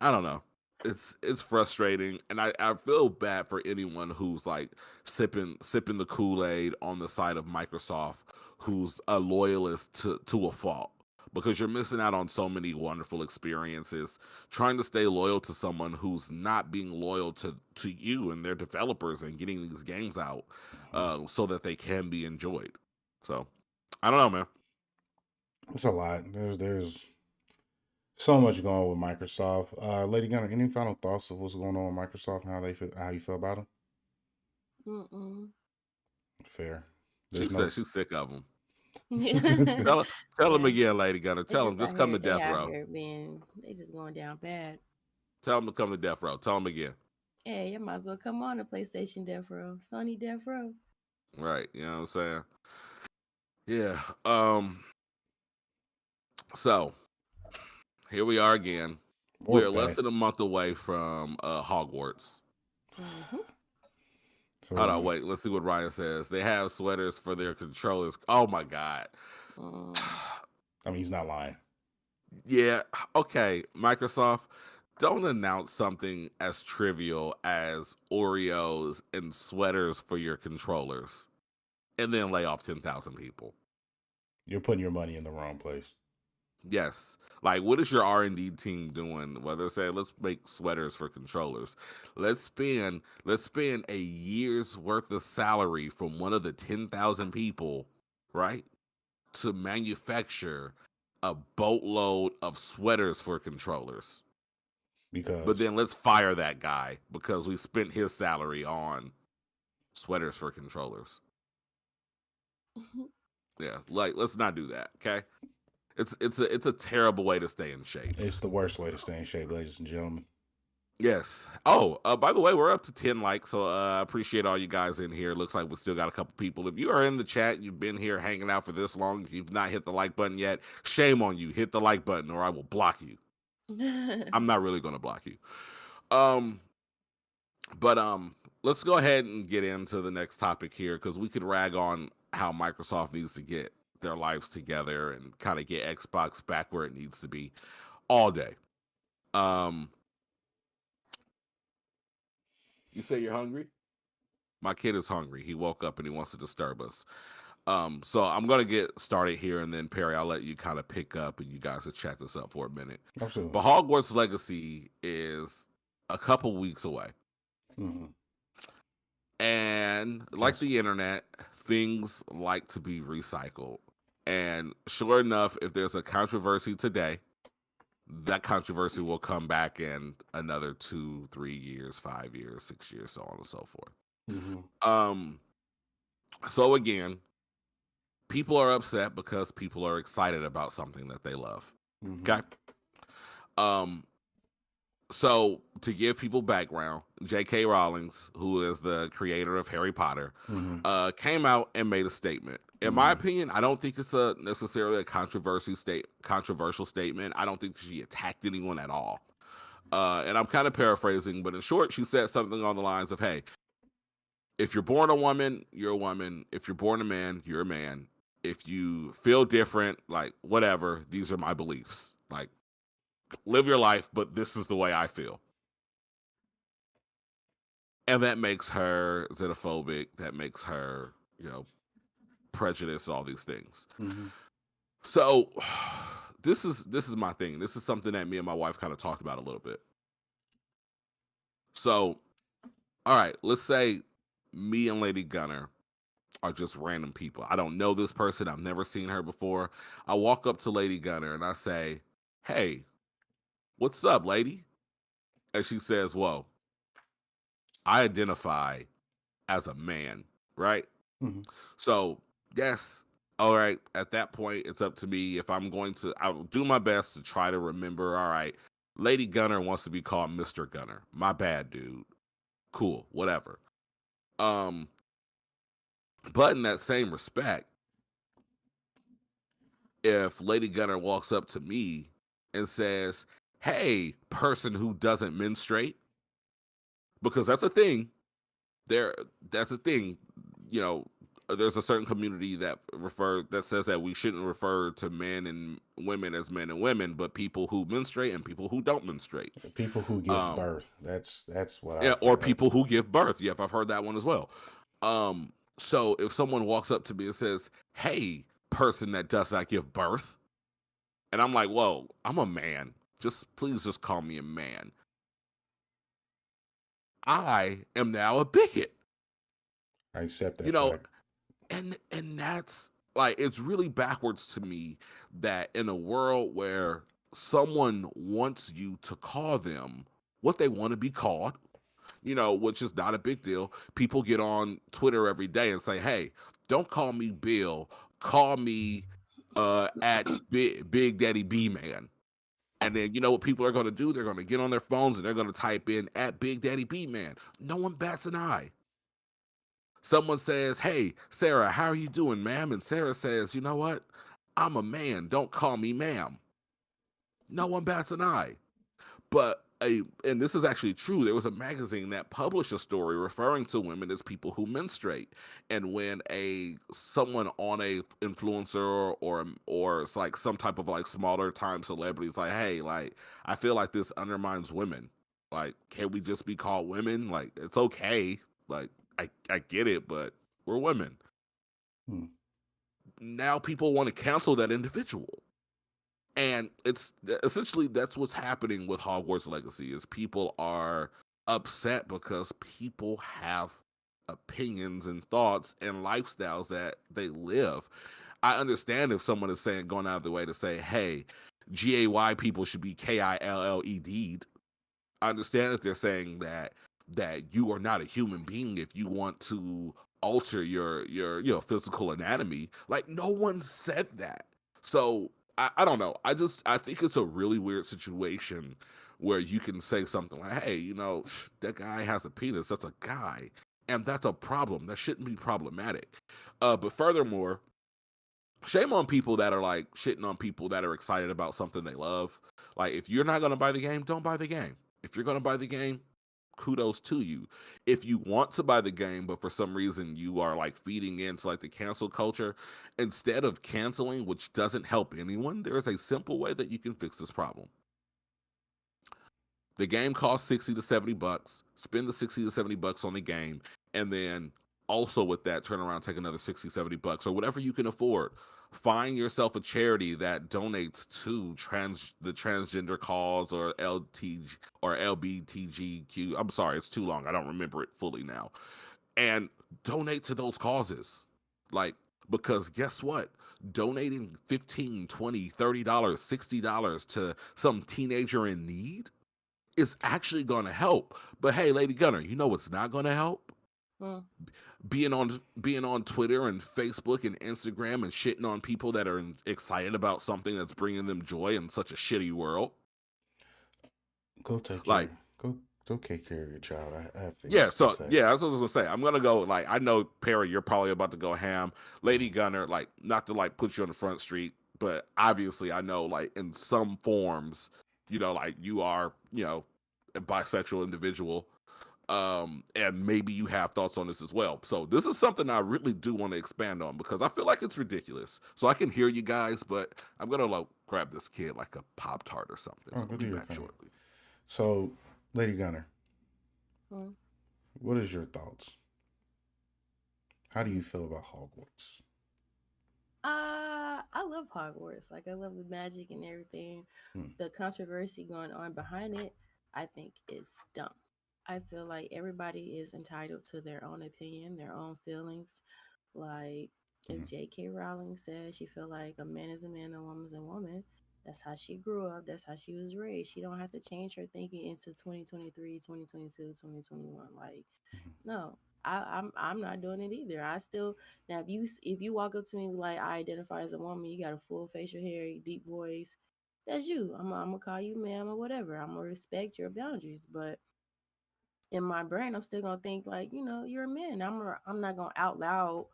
I don't know. It's frustrating, and I feel bad for anyone who's like sipping the Kool-Aid on the side of Microsoft, who's a loyalist to a fault, because you're missing out on so many wonderful experiences trying to stay loyal to someone who's not being loyal to you and their developers and getting these games out, Mhm. so that they can be enjoyed. So I don't know, man. It's a lot. There's so much going on with Microsoft. Lady Gunner, any final thoughts of what's going on with Microsoft and how you feel about them? Mm-mm. Fair. She There's said no. she's sick of them. Yeah. Tell him Yeah. again, Lady Gunner. They Tell him just just out come here, to they death out row. here being, they just going down bad. Tell him to come to death row. Tell him again. Hey, you might as well come on to PlayStation Death Row, Sony Death Row. Right. You know what I'm saying? Yeah. So here we are again. We're We're less back. than a month away from Hogwarts. Mm-hmm. So Hold on, wait. Let's see what Ryan says. They have sweaters for their controllers. Oh my god. Mm. I mean, he's not lying. Yeah. Okay, Microsoft, don't announce something as trivial as Oreos and sweaters for your controllers, and then lay off 10,000 people. You're putting your money in the wrong place. Yes. Like, what is your R&D team doing? Whether they say, let's make sweaters for controllers. Let's spend a year's worth of salary from one of the 10,000 people, right, to manufacture a boatload of sweaters for controllers. But Because then let's fire that guy because we spent his salary on sweaters for controllers. Yeah, like, let's not do that, okay? It's a terrible way to stay in shape. it's the worst way to stay in shape, ladies and gentlemen. Yes. Oh, by the way, we're up to 10 likes, so I appreciate all you guys in here. Looks like we still got a couple people. If you are in the chat, you've been here hanging out for this long, if you've not hit the like button yet, shame on you. Hit the like button or I will block you. I'm not really going to block you. But let's go ahead and get into the next topic here because we could rag on how Microsoft needs to get their lives together and kind of get Xbox back where it needs to be all day. You say you're hungry? My kid is hungry. He woke up and he wants to disturb us. So I'm gonna get started here, and then Perry, I'll let you kind of pick up, and you guys will chat this up for a minute. Absolutely. But Hogwarts Legacy is a couple weeks away, and like Yes. the internet, things like to be recycled. And sure enough, if there's a controversy today, that controversy will come back in another 2, 3 years, 5 years, 6 years, so on and so forth. So again, people are upset because people are excited about something that they love. Okay. So to give people background, J.K. Rowling, who is the creator of Harry Potter, came out and made a statement. In my opinion, I don't think it's necessarily a controversial statement. I don't think she attacked anyone at all. And I'm kind of paraphrasing, but in short, she said something on the lines of, hey, if you're born a woman, you're a woman. If you're born a man, you're a man. If you feel different, like whatever, these are my beliefs. Like, live your life, but this is the way I feel. And that makes her xenophobic. That makes her, prejudiced, all these things. So this is my thing. This is something that me and my wife kind of talked about a little bit. So, all right, let's say me and Lady Gunner are just random people. I don't know this person. I've never seen her before. I walk up to Lady Gunner and I say, hey, what's up, lady? And she says, whoa, I identify as a man, right? So, yes, all right, at that point, it's up to me. If I'm going to, I will do my best to try to remember, all right, Lady Gunner wants to be called Mr. Gunner. My bad, dude. Cool, whatever. But in that same respect, if Lady Gunner walks up to me and says, hey, person who doesn't menstruate, because that's a thing. That's a thing. There's a certain community that says that we shouldn't refer to men and women as men and women, but people who menstruate and people who don't menstruate. People who give birth. That's what Yeah, I've or heard. people who give birth. Yeah, I've heard that one as well. So if someone walks up to me and says, hey, person that does not give birth, and I'm like, whoa, I'm a man. Please just call me a man. I am now a bigot. I accept that fact. And that's like, it's really backwards to me that in a world where someone wants you to call them what they want to be called, which is not a big deal. People get on Twitter every day and say, hey, don't call me Bill, call me at Big Daddy B Man. And then you know what people are going to do? They're going to get on their phones and they're going to type in at Big Daddy B Man. No one bats an eye. Someone says, hey, Sarah, how are you doing, ma'am? And Sarah says, you know what? I'm a man. Don't call me ma'am. No one bats an eye. But and this is actually true. There was a magazine that published a story referring to women as people who menstruate, and when someone on a influencer or it's like some type of like smaller time celebrity is like, hey, like I feel like this undermines women. Like, can we just be called women? Like, it's okay. Like, I get it, but we're women. Hmm. Now people want to cancel that individual. And it's essentially that's what's happening with Hogwarts Legacy is people are upset because people have opinions and thoughts and lifestyles that they live. I understand if someone is saying going out of the way to say, hey, GAY people should be KILLED. I understand that they're saying that you are not a human being if you want to alter your physical anatomy. Like no one said that. So I don't know. I think it's a really weird situation where you can say something like, hey, that guy has a penis. That's a guy. And that's a problem. That shouldn't be problematic. But furthermore, shame on people that are like shitting on people that are excited about something they love. Like, if you're not going to buy the game, don't buy the game. If you're going to buy the game, kudos to you. If you want to buy the game, but for some reason you are like feeding into like the cancel culture, instead of canceling, which doesn't help anyone, there is a simple way that you can fix this problem. The game costs 60 to 70 bucks. Spend the 60 to 70 bucks on the game. And then also with that, turn around, take another 60, 70 bucks or whatever you can afford. Find yourself a charity that donates to the transgender cause or LTG or LBTGQ. I'm sorry, it's too long. I don't remember it fully now. And donate to those causes. Like, because guess what? Donating 15, 20, $30, $60 to some teenager in need is actually going to help. But hey, Lady Gunner, you know what's not going to help? Hmm. Being on Twitter and Facebook and Instagram and shitting on people that are excited about something that's bringing them joy in such a shitty world. Go take Like, care. Go take care of your child. I have yeah, things to so say. yeah, that's what I was gonna say. I'm gonna go like I know Perry, you're probably about to go ham. Lady Gunner, like not to like put you on the front street, but obviously I know like in some forms, like you are, a bisexual individual. And maybe you have thoughts on this as well. So this is something I really do want to expand on because I feel like it's ridiculous. So I can hear you guys, but I'm gonna like grab this kid like a Pop-Tart or something. Oh, So go I'll do be your back thing. shortly. So, Lady Gunner, Hmm. what is your thoughts? How do you feel about Hogwarts? I love Hogwarts. Like I love the magic and everything. Hmm. The controversy going on behind it, I think is dumb. I feel like everybody is entitled to their own opinion, their own feelings. Like Hmm. if J.K. Rowling says she feel like a man is a man, a woman's a woman, that's how she grew up. That's how she was raised. She don't have to change her thinking into 2023, 2022, 2021. Like Hmm. no, I'm not doing it either. I still now if you walk up to me like I identify as a woman, you got a full facial hair, deep voice, that's you. I'm gonna call you ma'am or whatever. I'm gonna respect your boundaries, but in my brain, I'm still gonna think like you're a man. I'm not gonna out loud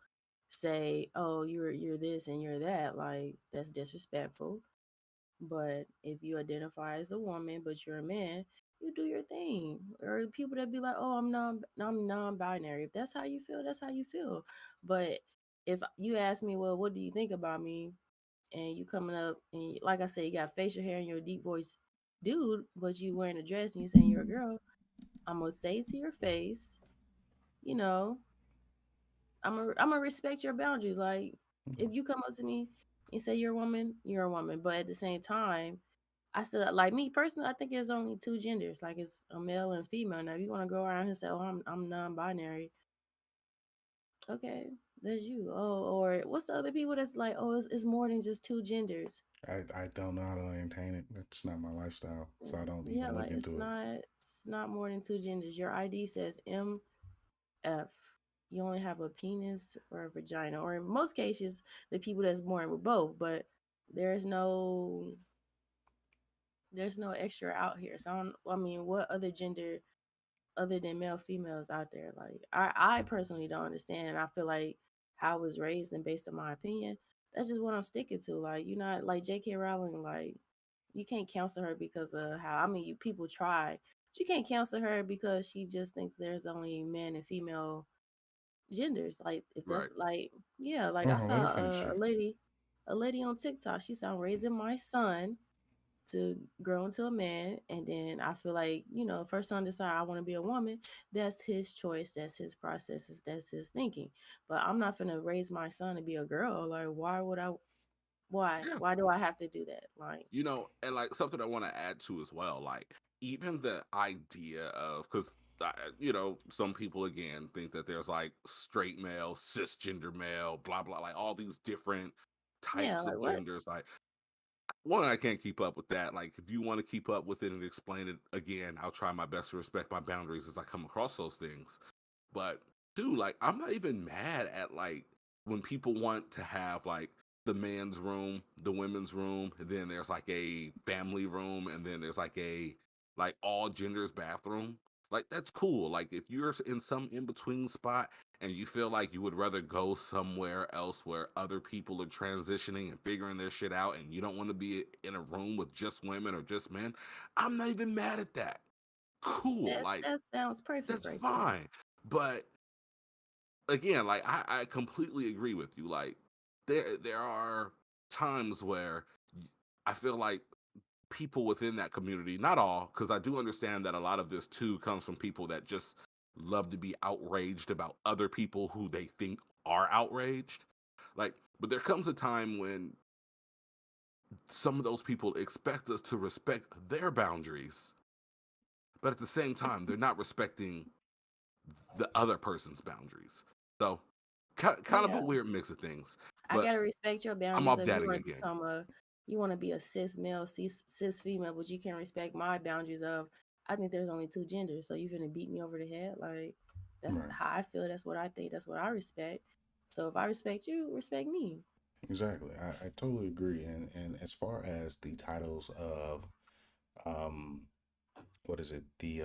say oh you're this and you're that. Like that's disrespectful. But if you identify as a woman, but you're a man, you do your thing. Or people that be like, "Oh, I'm non-binary." If that's how you feel, that's how you feel. But if you ask me, "Well, what do you think about me?" and you coming up and like I said, you got facial hair and you're a deep voice dude, but you wearing a dress and you saying you're a girl, I'm gonna say to your face, you know, I'm gonna respect your boundaries. Like if you come up to me and say you're a woman, you're a woman. But at the same time, I still like me personally. I think there's only two genders. Like it's a male and a female. Now, if you want to go around and say, "Oh, I'm non-binary," okay, that's you. Oh, or what's the other people that's like, "Oh, it's more than just two genders." I don't know how to maintain it. That's not my lifestyle, so I don't Yeah, even look like into it. it's not more than two genders. Your ID says MF. You only have a penis or a vagina, or in most cases, the people that's born with both. But there's no there's no extra out here. So I mean, what other gender other than male females out there? Like I personally don't understand. And I feel like how I was raised and based on my opinion, that's just what I'm sticking to. Like you're not like J.K. Rowling. Like you can't cancel her because of how, I mean, you people try. You can't cancel her because she just thinks there's only men and female genders. Like if Right. that's like, yeah, like I Hold on, let her saw finish a it. lady, a lady on TikTok. She said, I'm raising my son to grow into a man, and then I feel like, you know, if her son decide I want to be a woman, that's his choice, that's his processes, that's his thinking. But I'm not gonna raise my son to be a girl. Like, why would I? Yeah. Why do I have to do that? Like, You know, and like something I want to add to as well, like even the idea of, because you know, some people again think that there's like straight male, cisgender male, blah blah, like all these different yeah, types like of what? genders. Like one, I can't keep up with that. Like if you want to keep up with it and explain it again, I'll try my best to respect my boundaries as I come across those things. But dude, like I'm not even mad at like when people want to have like the man's room, the women's room, and then there's like a family room, and then there's like all genders bathroom. Like that's cool. Like if you're in some in between spot and you feel like you would rather go somewhere else where other people are transitioning and figuring their shit out and you don't want to be in a room with just women or just men, I'm not even mad at that. Cool. Like That sounds perfect that's right there. fine. But again, like I completely agree with you. Like there are times where I feel like people within that community, not all, because I do understand that a lot of this too comes from people that just love to be outraged about other people who they think are outraged. Like, but there comes a time when some of those people expect us to respect their boundaries, but at the same time, they're not respecting the other person's boundaries. So kind of a Yeah, weird mix of things. I But gotta respect your I'm boundaries. off If you dadding want to again. become a, you want to be a cis male, cis female, but you can't respect my boundaries of, I think there's only two genders, so you're gonna beat me over the head. Like, that's Right. how I feel. That's what I think. That's what I respect. So if I respect you, respect me. Exactly. I totally agree. And as far as the titles of um what is it? The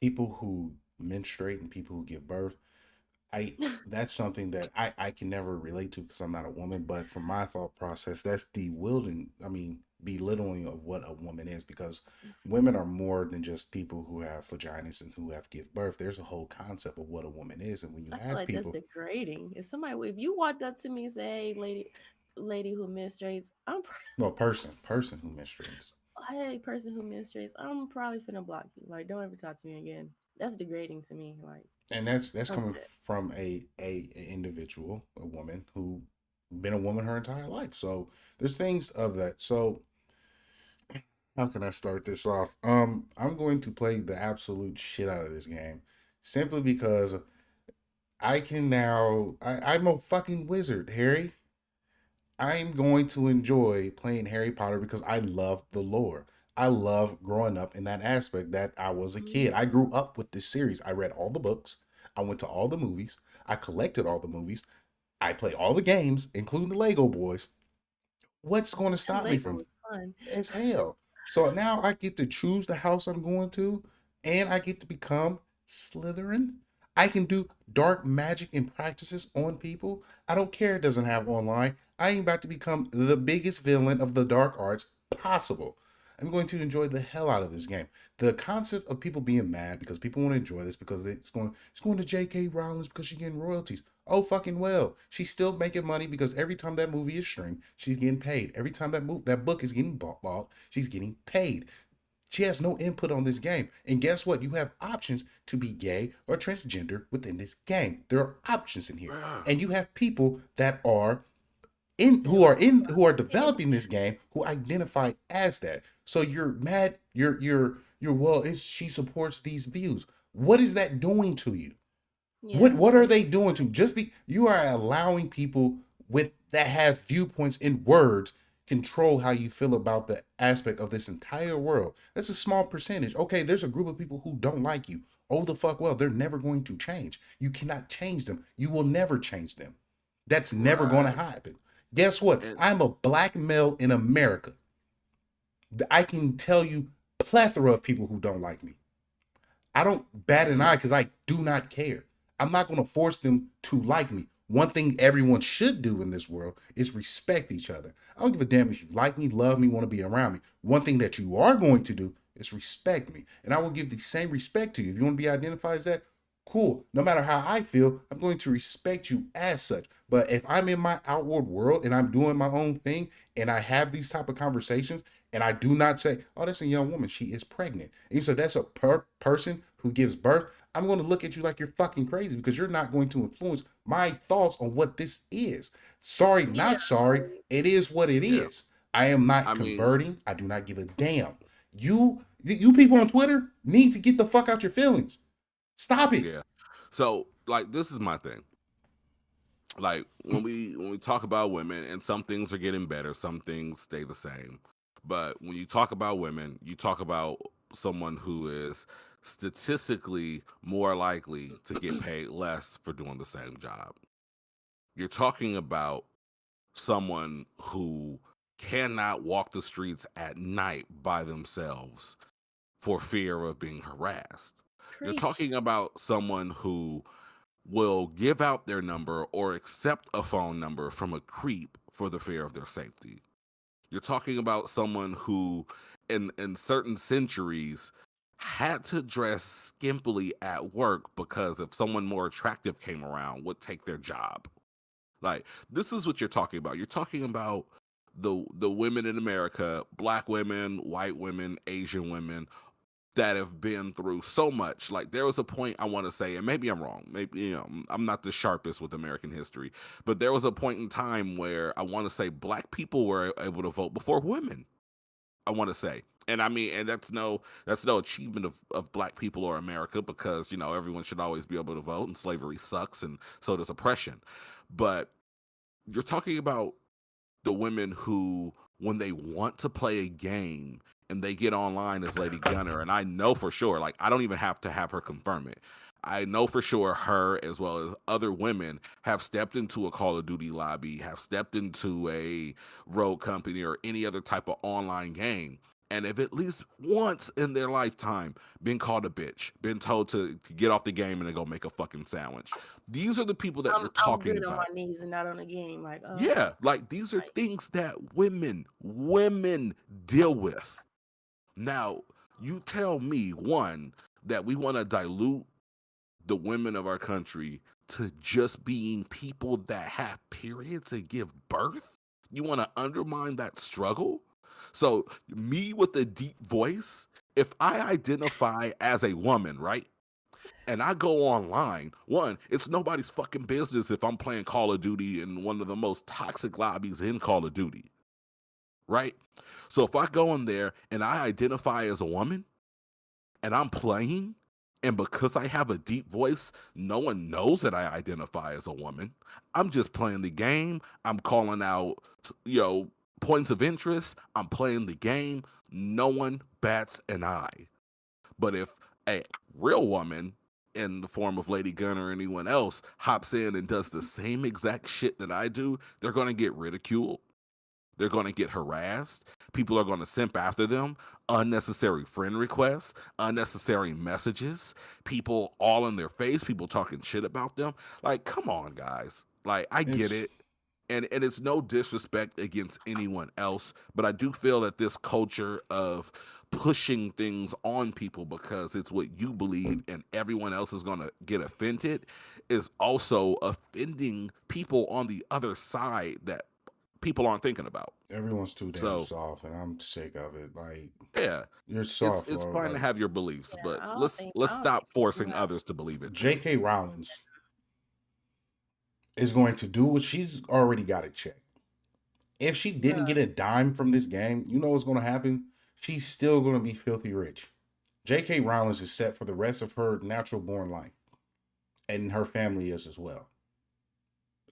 people who menstruate and people who give birth, I that's something that I can never relate to because I'm not a woman, but from my thought process, that's belittling of what a woman is, because women are more than just people who have vaginas and who have to give birth. There's a whole concept of what a woman is. And when you I feel ask like that's people, degrading. If somebody, if you walked up to me and say, "Hey, lady who menstruates," no, person who menstruates. hey, person who menstruates, I'm probably finna block you. Like, don't ever talk to me again. That's degrading to me. Like, And that's don't do coming that. from a individual, a woman who been a woman her entire life. So there's things of that. So how can I start this off? I'm going to play the absolute shit out of this game simply because I can now. I'm a fucking wizard, Harry. I'm going to enjoy playing Harry Potter because I love the lore. I love growing up in that aspect that I was a kid. I Mhm. grew up with this series. I read all the books. I went to all the movies. I collected all the movies. I play all the games, including the Lego Boys. What's going to That stop me Lego from was fun. as hell? So now I get to choose the house I'm going to, and I get to become Slytherin. I can do dark magic and practices on people. I don't care it doesn't have online. I am about to become the biggest villain of the dark arts possible. I'm going to enjoy the hell out of this game. The concept of people being mad because people want to enjoy this because it's going to J.K. Rowling because she's getting royalties. Oh fucking well, she's still making money because every time that movie is streamed, she's getting paid. Every time that book is getting bought, she's getting paid. She has no input on this game. And guess what? You have options to be gay or transgender within this game. There are options in here. Bruh. And you have people that are You said like who are okay. developing this game who identify as that. So you're mad, you're well, it's she supports these views. What is that doing to you? Yeah, What are like they doing to just be you are allowing people with that have viewpoints in words control how you feel about the aspect of this entire world. That's a small percentage. Okay, there's a group of people who don't like you. Oh the fuck well, they're never going to change. You cannot change them. You will never change them. That's never going to Right. happen. Guess what? And I'm a black male in America. I can tell you plethora of people who don't like me. I don't bat an eye because I do not care. I'm not going to force them to like me. One thing everyone should do in this world is respect each other. I don't give a damn if you like me, love me, want to be around me. One thing that you are going to do is respect me. And I will give the same respect to you. If you want to be identified as that, cool. No matter how I feel, I'm going to respect you as such. But if I'm in my outward world and I'm doing my own thing and I have these type of conversations and I do not say, oh, that's a young woman, she is pregnant. And you say that's a person who gives birth, I'm going to look at you like you're fucking crazy because you're not going to influence my thoughts on what this is. Sorry, Yeah, not sorry. like, It is what it Yeah. is. I am not I mean, converting. I do not give a damn. You people on Twitter need to get the fuck out your feelings. Stop it. yeah. So like this is my thing. Like when we talk about women, and some things are getting better, some things stay the same. But when you talk about women, you talk about someone who is statistically more likely to get paid less for doing the same job. You're talking about someone who cannot walk the streets at night by themselves for fear of being harassed. You're preach. talking about someone who will give out their number or accept a phone number from a creep for the fear of their safety. You're talking about someone who, in certain centuries, had to dress skimpily at work because if someone more attractive came around, would take their job. Like this is what you're talking about. You're talking about the women in America, black women, white women, Asian women, that have been through so much. Like there was a point I want to say, and maybe I'm wrong. Maybe I'm not the sharpest with American history, but there was a point in time where I want to say black people were able to vote before women. I want to say, and I mean, and that's no achievement of black people or America because everyone should always be able to vote, and slavery sucks, and so does oppression. But you're talking about the women who, when they want to play a game and they get online as Lady Gunner, and I know for sure, like I don't even have to have her confirm it. I know for sure her as well as other women have stepped into a Call of Duty lobby, have stepped into a Rogue Company or any other type of online game, and have at least once in their lifetime been called a bitch, been told to get off the game and to go make a fucking sandwich. These are the people that you're I'm talking good on about. my knees and not on the game. Like, oh, Yeah, like these are like, things that women deal with. Now, you tell me one that we want to dilute the women of our country to just being people that have periods and give birth? You want to undermine that struggle? So, me with a deep voice, if I identify as a woman, right? And I go online, one, it's nobody's fucking business if I'm playing Call of Duty in one of the most toxic lobbies in Call of Duty, right? So if I go in there and I identify as a woman and I'm playing, and because I have a deep voice, no one knows that I identify as a woman. I'm just playing the game. I'm calling out, you know, points of interest. I'm playing the game. No one bats an eye. But if a real woman in the form of Lady Gunn or anyone else hops in and does the same exact shit that I do, they're going to get ridiculed. They're going to get harassed. People are going to simp after them. Unnecessary friend requests, unnecessary messages, people all in their face, people talking shit about them. Like, come on, guys. Like, I get It's it. And it's no disrespect against anyone else, but I do feel that this culture of pushing things on people because it's what you believe and everyone else is going to get offended is also offending people on the other side that people aren't thinking about. everyone's too damn So, soft, and I'm sick of it. Like yeah, you're it's soft, it's bro. fine to Like have your beliefs, yeah, but I don't let's think let's I don't think stop people forcing have. others to believe it too. J.K. Rowling's is going to do what she's already got to check. If she didn't Bruh, get a dime from this game, you know what's going to happen? She's still going to be filthy rich. J.K. Rowling is set for the rest of her natural born life, and her family is as well.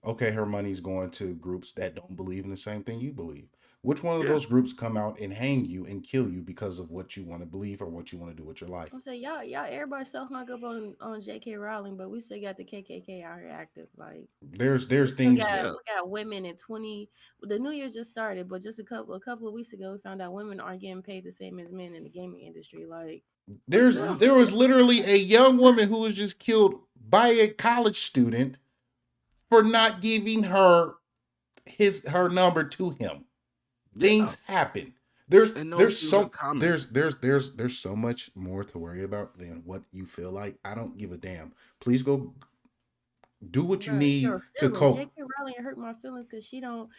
Okay, her money's going to groups that don't believe in the same thing you believe. Which one of Yeah, those groups come out and hang you and kill you because of what you want to believe or what you want to do with your life? I'm saying y'all, everybody so hung up on J.K. Rowling, but we still got the KKK out here active. Like we There's still things got yeah, we got women in 20. The new year just started, but just a couple of weeks ago, we found out women aren't getting paid the same as men in the gaming industry. Like, yeah, there was literally a young woman who was just killed by a college student for not giving her her number to him. Yeah. Things happen. And those things are common. There's so much more to worry about than what you feel like. I don't give a damn. Please go do what you Bro, need your to feelings. cope. J.K. Rowling hurt my feelings because she don't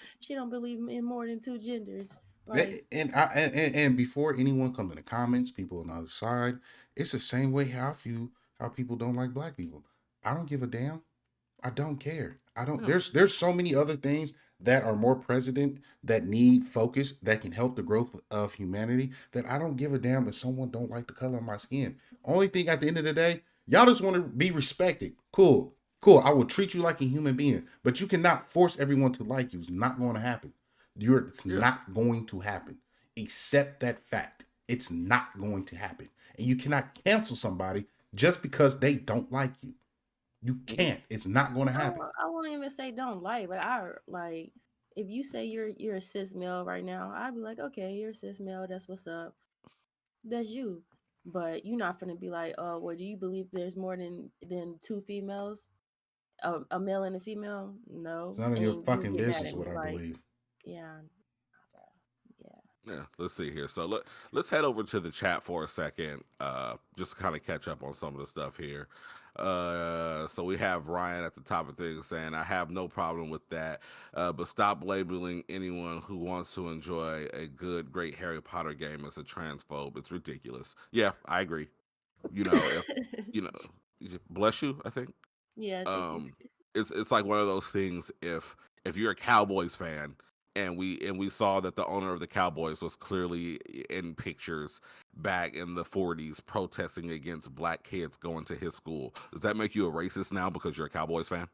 believe in more than two genders. Like, And before anyone comes in the comments, people on the other side, it's the same way how people don't like black people. I don't give a damn. I don't care. I don't. Yeah. There's so many other things that are more present that need focus that can help the growth of humanity that I don't give a damn if someone don't like the color of my skin. Only thing at the end of the day, y'all just want to be respected. Cool, cool. I will treat you like a human being, but you cannot force everyone to like you. It's not going to happen. It's Yeah. not going to happen. Accept that fact. It's not going to happen, and you cannot cancel somebody just because they don't like you. You can't. It's not going to happen. I won't even say don't like. Like if you say you're a cis male right now, I'd be like, okay, you're a cis male. That's what's up. That's you. But you're not gonna be like, oh, well, do you believe there's more than two females, a male and a female? No, It's none of your and you fucking get mad business at what me I like, believe. yeah, yeah. Yeah, let's see here. So let's head over to the chat for a second, just kind of catch up on some of the stuff here. So we have Ryan at the top of things saying, "I have no problem with that, but stop labeling anyone who wants to enjoy a good, great Harry Potter game as a transphobe. It's ridiculous." Yeah, I agree. You know, if you know, bless you. I think Yeah, thank you. it's like one of those things. If you're a Cowboys fan and we saw that the owner of the Cowboys was clearly in pictures back in the 40s protesting against black kids going to his school, does that make you a racist now because you're a Cowboys fan?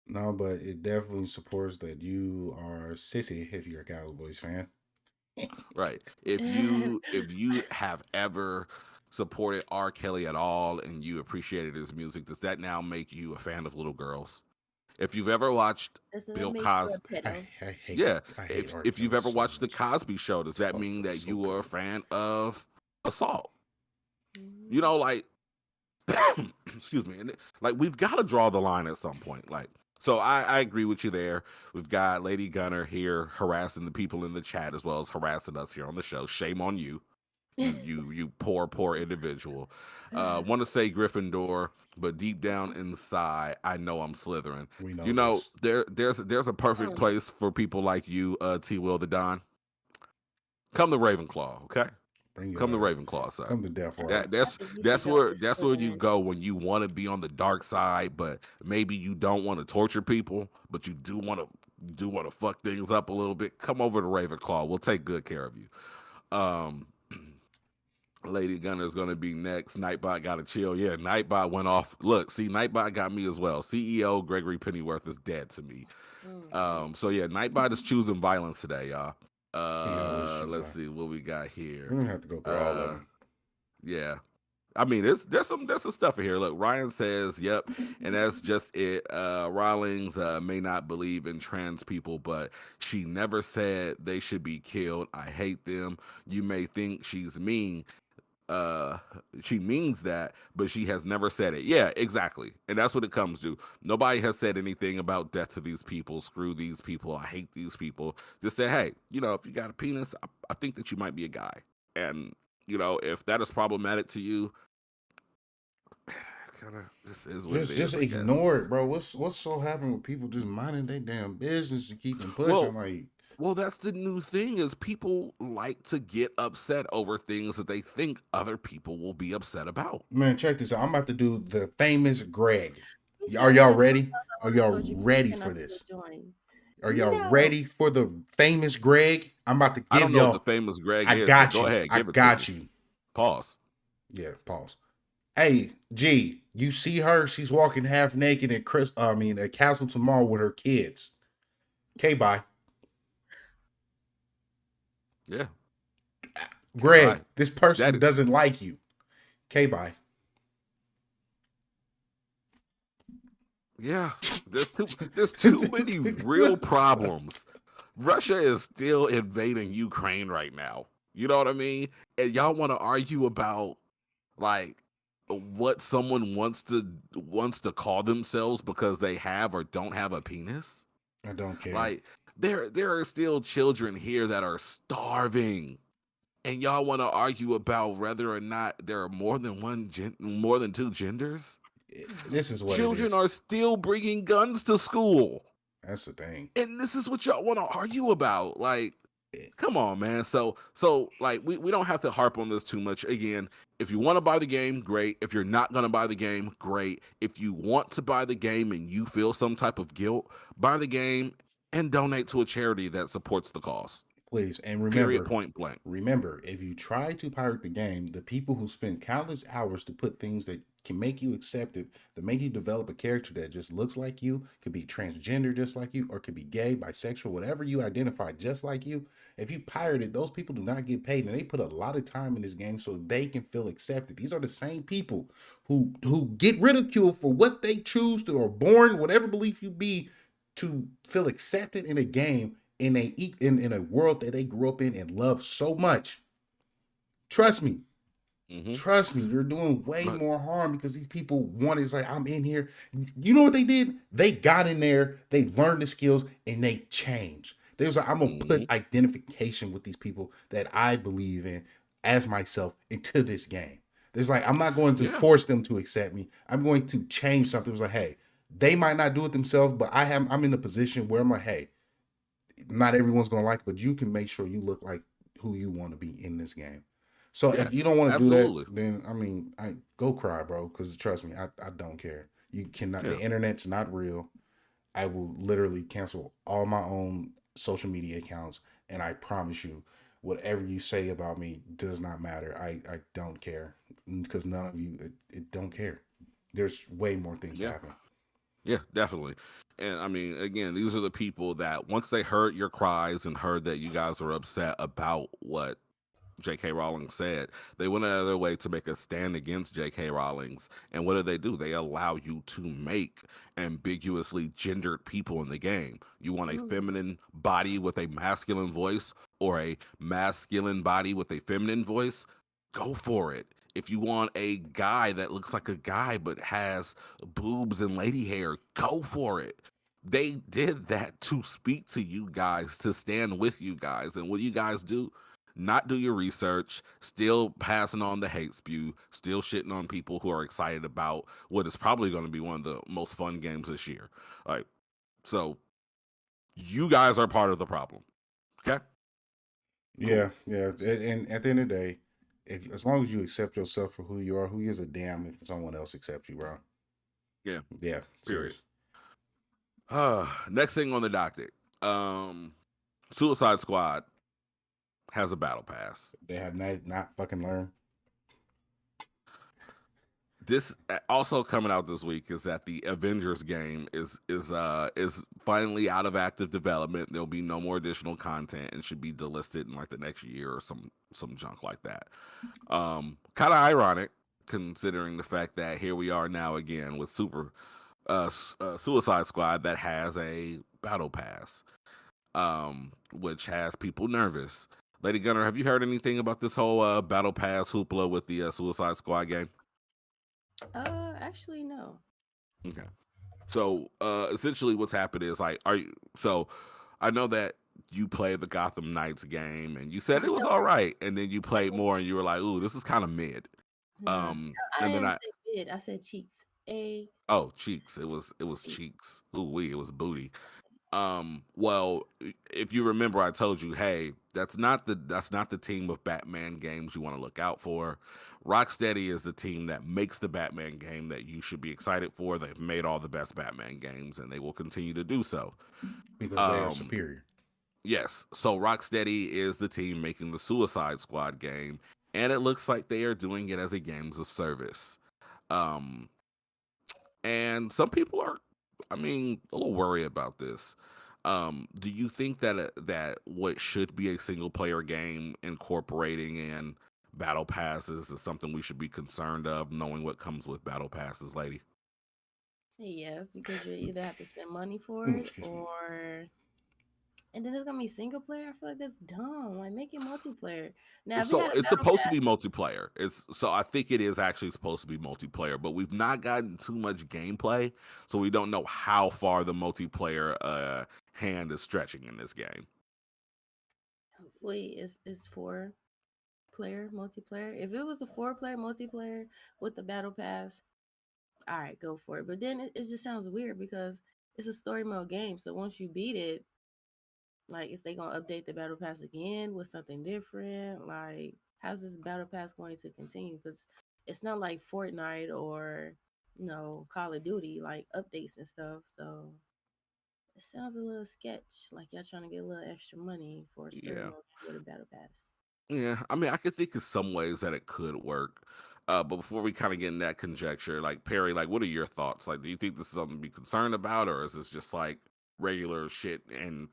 No, but it definitely supports that you are sissy if you're a Cowboys fan. Right. If you have ever supported R. Kelly at all and you appreciated his music, does that now make you a fan of little girls? If you've ever watched Doesn't that Bill make you Cosby, a pedo? yeah, I hate art if you've Kelly ever so watched the much. Cosby Show, does that mean Motherfucker's that so you are a petty. fan of assault? You Mhm. know, like, excuse me, and like we've got to draw the line at some point. Like, so I agree with you there. We've got Lady Gunner here harassing the people in the chat as well as harassing us here on the show. Shame on you. You poor individual. Want to say Gryffindor, but deep down inside, I know I'm Slytherin. We You know know, this. there's a perfect Mm. place for people like you, T. Will the Don. Come to Ravenclaw, okay? Bring Come to your ass. Ravenclaw, son. Come to Death I Row. think That I that's think you should that's go to where you Slytherin. go when you want to be on the dark side, but maybe you don't want to torture people, but you do want to fuck things up a little bit. Come over to Ravenclaw. We'll take good care of you. Um, Lady Gunner is going to be next. Nightbot got to chill. Yeah, Nightbot went off. Look, see, Nightbot got me as well. CEO Gregory Pennyworth is dead to me. Mm-hmm. So yeah, Nightbot is choosing violence today, y'all. He always choose Let's that. see what we got We here. don't have to go through all of them. Yeah. I mean, there's some stuff in here. Look, Ryan says, "Yep," and that's just it. Rawlings may not believe in trans people, but she never said they should be killed. I hate them. You may think she's mean. Uh, she means that, but she has never said it. Yeah, exactly, and that's what it comes to. Nobody has said anything about death to these people. Screw these people. I hate these people. Just say, hey, if you got a penis, I think that you might be a guy, and if that is problematic to you, kind of just is what it Just is, I guess. ignore it, bro. What's so happening with people just minding their damn business and keeping pushing? Well, that's the new thing is people like to get upset over things that they think other people will be upset about. Man, check this out. I'm about to do the famous Greg. He Are said y'all more than 20 ready? times I Are want to y'all torture people. ready Can I for still this? join? Are y'all No. ready for the famous Greg? I'm about to I give don't know what the y'all. famous Greg I is, but got go you. ahead, I give it to got me. you. Pause. Yeah, pause. Hey, G, you see her? She's walking half naked at Castle Tomorrow with her kids. Okay, bye. Yeah. Greg, Bye. this person That doesn't like you. Okay, bye. yeah. There's too many real problems. Russia is still invading Ukraine right now. You know what I mean? And y'all want to argue about like what someone wants to call themselves because they have or don't have a penis? I don't care. Like there are still children here that are starving, and y'all want to argue about whether or not there are more than two genders? This is what it Children is. are still bringing guns to school, That's the thing. and this is what y'all want to argue about. Like, It- come on, man. So like we don't have to harp on this too much. Again, if you want to buy the game, great. If you're not gonna buy the game, great. If you want to buy the game and you feel some type of guilt, buy the game and donate to a charity that supports the cause. Please, and Period, remember, point blank. remember, if you try to pirate the game, the people who spend countless hours to put things that can make you accepted, that make you develop a character that just looks like you, could be transgender just like you, or could be gay, bisexual, whatever you identify just like you. If you pirate it, those people do not get paid, and they put a lot of time in this game so they can feel accepted. These are the same people who get ridiculed for what they choose to, or born, whatever belief you be, to feel accepted in a game, in a world that they grew up in and love so much. Trust me, Hmm. trust me, you're doing way But more harm because these people want, it's like, I'm in here. You know what they did? They got in there, they learned the skills, and they changed. They was like, I'm gonna put mhm. identification with these people that I believe in as myself into this game. There's like, I'm not going to Yeah, force them to accept me. I'm going to change something. It was like, hey, they might not do it themselves, but I'm in a position where I'm like, hey, not everyone's gonna like it, but you can make sure you look like who you want to be in this game. So yeah, if you don't want to do that, absolutely. then I mean, I go cry, bro. Because trust me, I don't care. You cannot. Yeah, The internet's not real. I will literally cancel all my own social media accounts, and I promise you, whatever you say about me does not matter. I don't care because none of you it don't care. There's way more things to yeah, happen. yeah, definitely. And I mean, again, these are the people that once they heard your cries and heard that you guys were upset about what J.K. Rowling said, they went out of their way to make a stand against J.K. Rowling's. And what do? They allow you to make ambiguously gendered people in the game. You want a Ooh. feminine body with a masculine voice or a masculine body with a feminine voice? Go for it. If you want a guy that looks like a guy but has boobs and lady hair, go for it. They did that to speak to you guys, to stand with you guys. And what do you guys do? Not do your research, still passing on the hate spew, still shitting on people who are excited about what is probably going to be one of the most fun games this year. Like, so you guys are part of the problem. Okay, cool. Yeah, yeah. And at the end of the day, if as long as you accept yourself for who you are, who gives a damn if someone else accepts you, bro? Yeah. Yeah, Period. serious. Next thing on the docket, um, Suicide Squad has a battle pass. They have not fucking learned. This also coming out this week is that the Avengers game is finally out of active development. There'll be no more additional content and should be delisted in like the next year or some junk like that. Kind of ironic considering the fact that here we are now again with Suicide Squad that has a battle pass, which has people nervous. Lady Gunner, have you heard anything about this whole battle pass hoopla with the Suicide Squad game? Actually, no. Okay. So essentially what's happened is like are you so I know that you played the Gotham Knights game and you said it was all right and then you played more and you were like, "Ooh, this is kind of mid." Nah, I And then didn't I say mid. I said cheeks. oh, cheeks. It was C. cheeks. Ooh, it was booty. Disgusting. Well, if you remember I told you, "Hey, that's not the team of Batman games you want to look out for. Rocksteady is the team that makes the Batman game that you should be excited for. They've made all the best Batman games and they will continue to do so." Because they are Um, superior. yes. So Rocksteady is the team making the Suicide Squad game, and it looks like they are doing it as a games of service. Um, and some people are, I mean, a little worried about this. Do you think that that what should be a single player game incorporating in battle passes is something we should be concerned of, knowing what comes with battle passes, lady? Yes, because you either have to spend money for it Excuse me. or And then it's gonna be single player. I feel like that's dumb. Like make it multiplayer. Now if it So had a it's battle supposed to pass, be multiplayer. So I think it is actually supposed to be multiplayer, but we've not gotten too much gameplay, so we don't know how far the multiplayer hand is stretching in this game. hopefully it's 4 player multiplayer. If it was a 4 player multiplayer with the battle pass, all right, go for it. But then it just sounds weird because it's a story mode game. So once you beat it, like, is they gonna update the battle pass again with something different? Like, how's this battle pass going to continue? Because it's not like Fortnite or Call of Duty, like updates and stuff. So it sounds a little sketch, like y'all trying to get a little extra money for a story Yeah. mode with a battle pass. Yeah, I mean, I could think of some ways that it could work. But before we kind of get in that conjecture, like Perry, like what are your thoughts? Like, do you think this is something to be concerned about, or is this just like regular shit in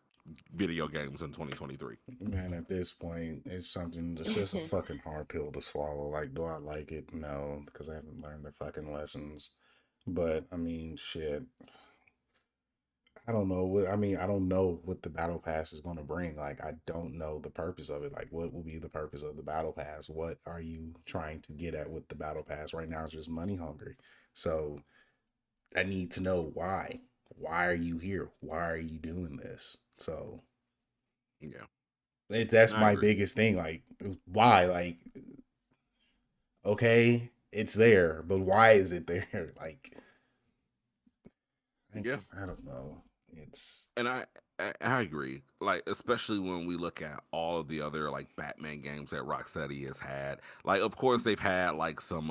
video games in 2023? Man, at this point, it's something. It's just a fucking hard pill to swallow. Like, do I like it? No, because I haven't learned the fucking lessons. But I mean, shit. I don't know what I mean. I don't know what the battle pass is going to bring. Like, I don't know the purpose of it. Like, what will be the purpose of the battle pass? What are you trying to get at with the battle pass? Right now, it's just money hungry. So I need to know why. Why are you here? Why are you doing this? So Yeah, that's I my agree. biggest thing. Like, why? Like, okay, it's there, but why is it there? Like, Yeah. I don't know. It's And I agree. Like especially when we look at all of the other like Batman games that Rocksteady has had. Like of course they've had like some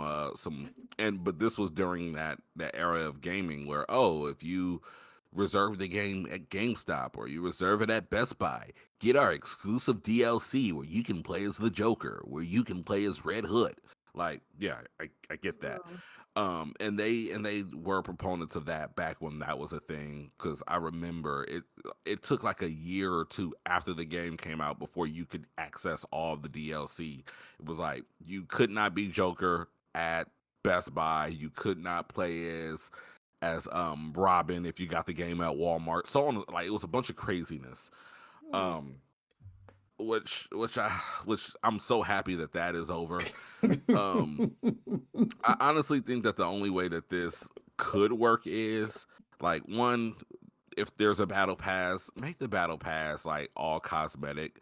and but this was during that era of gaming where if you reserve the game at GameStop or you reserve it at Best Buy, get our exclusive DLC where you can play as the Joker, where you can play as Red Hood. Like, yeah, I get that. Well, And they were proponents of that back when that was a thing because I remember it took like a year or two after the game came out before you could access all of the DLC. It was like you could not be Joker at Best Buy, you could not play as Robin if you got the game at Walmart, so on. Like it was a bunch of craziness. hmm. um which I'm so happy that is over. um I honestly think that the only way that this could work is like one, if there's a battle pass, make the battle pass like all cosmetic.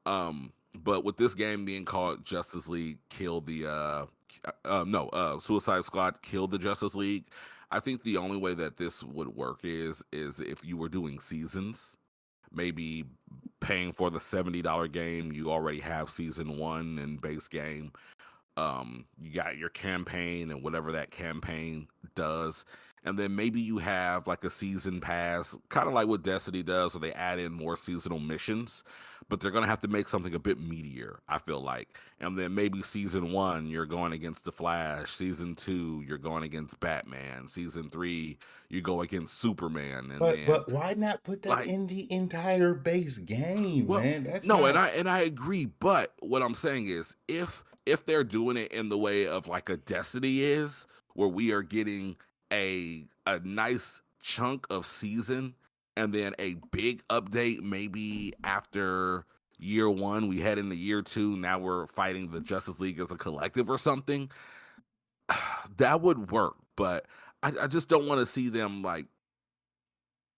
But with this game being called Justice League Kill the no, Suicide Squad Kill the Justice League, I think the only way that this would work is if you were doing seasons, maybe paying for the $70 game, you already have season 1 and base game. You got your campaign and whatever that campaign does, and then maybe you have like a season pass, kind of like what Destiny does, where they add in more seasonal missions, but they're gonna have to make something a bit meatier, I feel like. And then maybe season 1 you're going against the Flash, season 2 you're going against Batman, season 3 you go against Superman, and but then why not put that like, in the entire base game, well, man? That's no, not. and I agree, but what I'm saying is if they're doing it in the way of like a Destiny is, where we are getting a nice chunk of season and then a big update maybe after year 1, we head into year 2, now we're fighting the Justice League as a collective or something, that would work. But I just don't want to see them like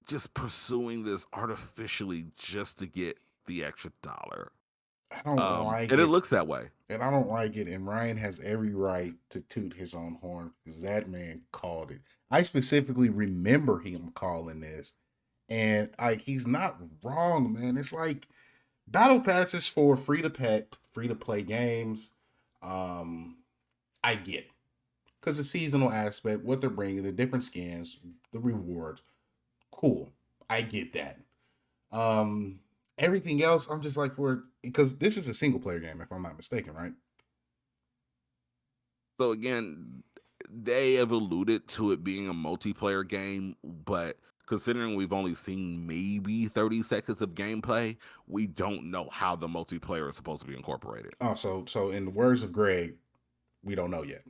just pursuing this artificially just to get the extra dollar. I don't like And it it, looks that way. and I don't like it. And Ryan has every right to toot his own horn because that man called it. I specifically remember him calling this, and like he's not wrong, man. It's like battle passes for free to play games. Um, I get because the seasonal aspect, what they're bringing, the different skins, the rewards, cool. I get that. Um, Everything else, I'm just like for because this is a single player game, if I'm not mistaken, right? So again, they have alluded to it being a multiplayer game, but considering we've only seen maybe 30 seconds of gameplay, we don't know how the multiplayer is supposed to be incorporated. Oh, so in the words of Greg, we don't know yet.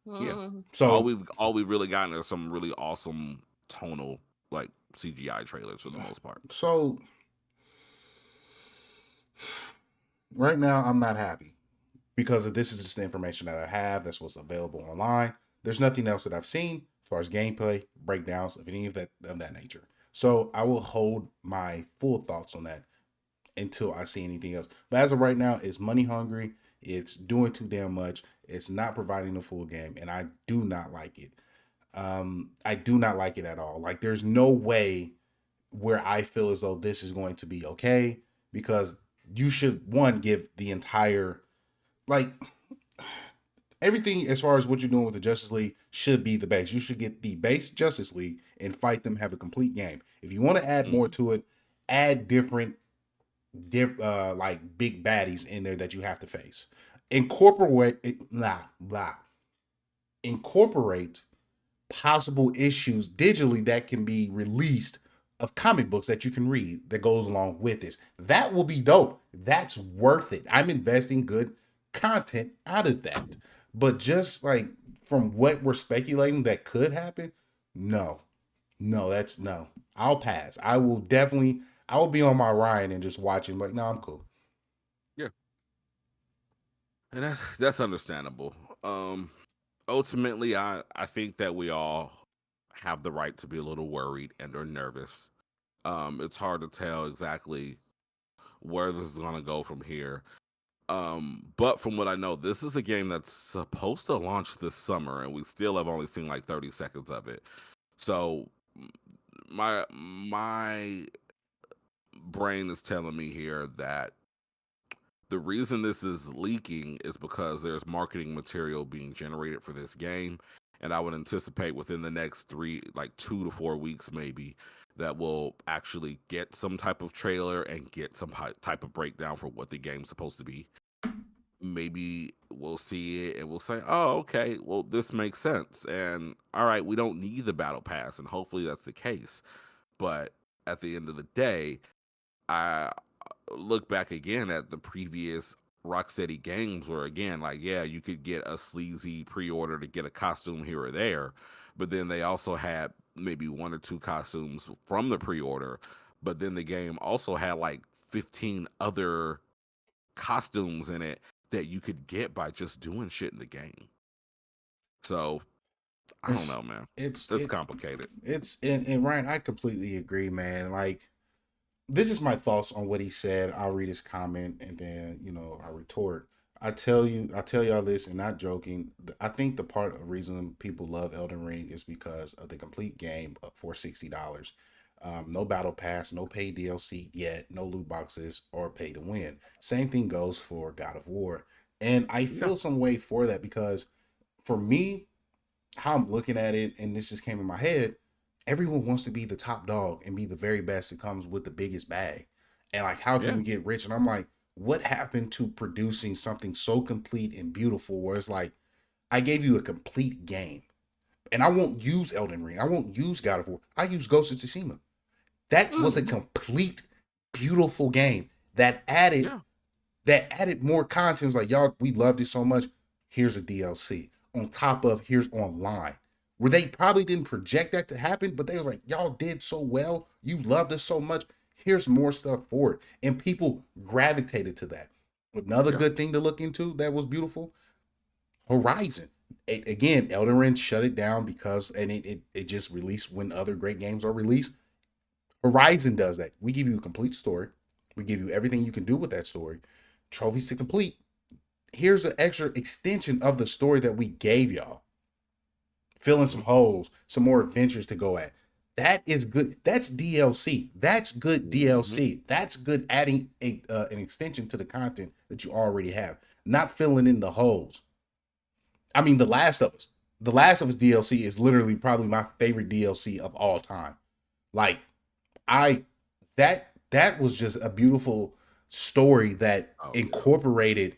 Yeah. Mhm. All So we've really gotten are some really awesome tonal like CGI trailers for the most part. so Right now, I'm not happy because this is just the information that I have. That's what's available online. There's nothing else that I've seen as far as gameplay, breakdowns of any of that nature. So I will hold my full thoughts on that until I see anything else. But as of right now, it's money hungry. It's doing too damn much. It's not providing a full game, and I do not like it. I do not like it at all. Like, there's no way where I feel as though this is going to be okay, because you should, one, give the entire, like, everything as far as what you're doing with the Justice League should be the base. You should get the base Justice League and fight them, have a complete game. If you want to add more to it, add different like big baddies in there that you have to face. Incorporate possible issues digitally that can be released of comic books that you can read that goes along with this. That will be dope. That's worth it. I'm investing good content out of that. But just like from what we're speculating that could happen, no. That's no. I'll pass. I will be on my Ryan and just watching, like, no, I'm cool. Yeah. And that's understandable. Ultimately, I think that we all have the right to be a little worried and or nervous. It's hard to tell exactly where this is gonna go from here. But from what I know, this is a game that's supposed to launch this summer, and we still have only seen like 30 seconds of it. So my brain is telling me here that the reason this is leaking is because there's marketing material being generated for this game, and I would anticipate within the next 2 to 4 weeks maybe, that we'll actually get some type of trailer and get some type of breakdown for what the game's supposed to be. Maybe we'll see it and we'll say, oh, okay, well, this makes sense, and all right, we don't need the battle pass, and hopefully that's the case. But at the end of the day, I look back again at the previous Rocksteady games where, again, like, yeah, you could get a sleazy pre-order to get a costume here or there, but then they also had maybe 1 or 2 costumes from the pre-order, but then the game also had like 15 other costumes in it that you could get by just doing shit in the game. So I don't know, man. It's complicated. And Ryan, I completely agree, man. Like, this is my thoughts on what he said. I'll read his comment and then, I retort. I tell y'all this, and not joking. I think the part of the reason people love Elden Ring is because of the complete game for $60. No battle pass, no paid DLC yet, no loot boxes or pay to win. Same thing goes for God of War. And I feel some way for that, because for me, how I'm looking at it, and this just came in my head, everyone wants to be the top dog and be the very best. It comes with the biggest bag. And like, how can we get rich? And I'm like, what happened to producing something so complete and beautiful where it's like, I gave you a complete game, and I won't use Elden Ring, I won't use God of War, I use Ghost of Tsushima. That was a complete, beautiful game that added more content. It was like, y'all, we loved it so much. Here's a DLC on top of here's online. Where they probably didn't project that to happen, but they was like, y'all did so well. You loved us so much. Here's more stuff for it. And people gravitated to that. Another good thing to look into that was beautiful, Horizon. Again, Elden Ring shut it down because, and it just released when other great games are released. Horizon does that. We give you a complete story. We give you everything you can do with that story. Trophies to complete. Here's an extra extension of the story that we gave y'all. Fill in some holes, some more adventures to go at. That is good. That's DLC. That's good DLC. That's good adding an extension to the content that you already have. Not filling in the holes. I mean, The Last of Us. The Last of Us DLC is literally probably my favorite DLC of all time. Like, that was just a beautiful story that incorporated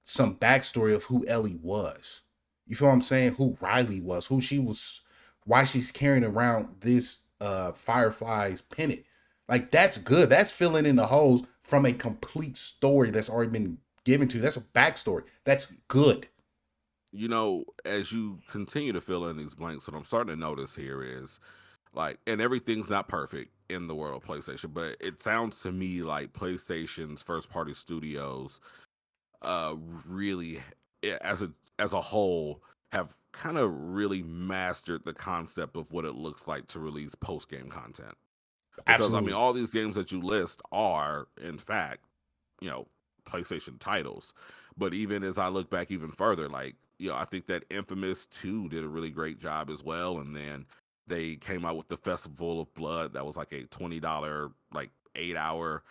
some backstory of who Ellie was. You feel what I'm saying? Who Riley was, who she was, why she's carrying around this Firefly's pennant. Like, that's good. That's filling in the holes from a complete story that's already been given to you. That's a backstory. That's good. As you continue to fill in these blanks, what I'm starting to notice here is, like, and everything's not perfect. in the world of PlayStation, but it sounds to me like PlayStation's first party studios really as a whole have kind of really mastered the concept of what it looks like to release post game content. Because I mean, Absolutely. all these games that you list are, in fact, you know, PlayStation titles. But even as I look back even further, like, I think that Infamous 2 did a really great job as well. And then they came out with the Festival of Blood that was like a $20, like 8 hour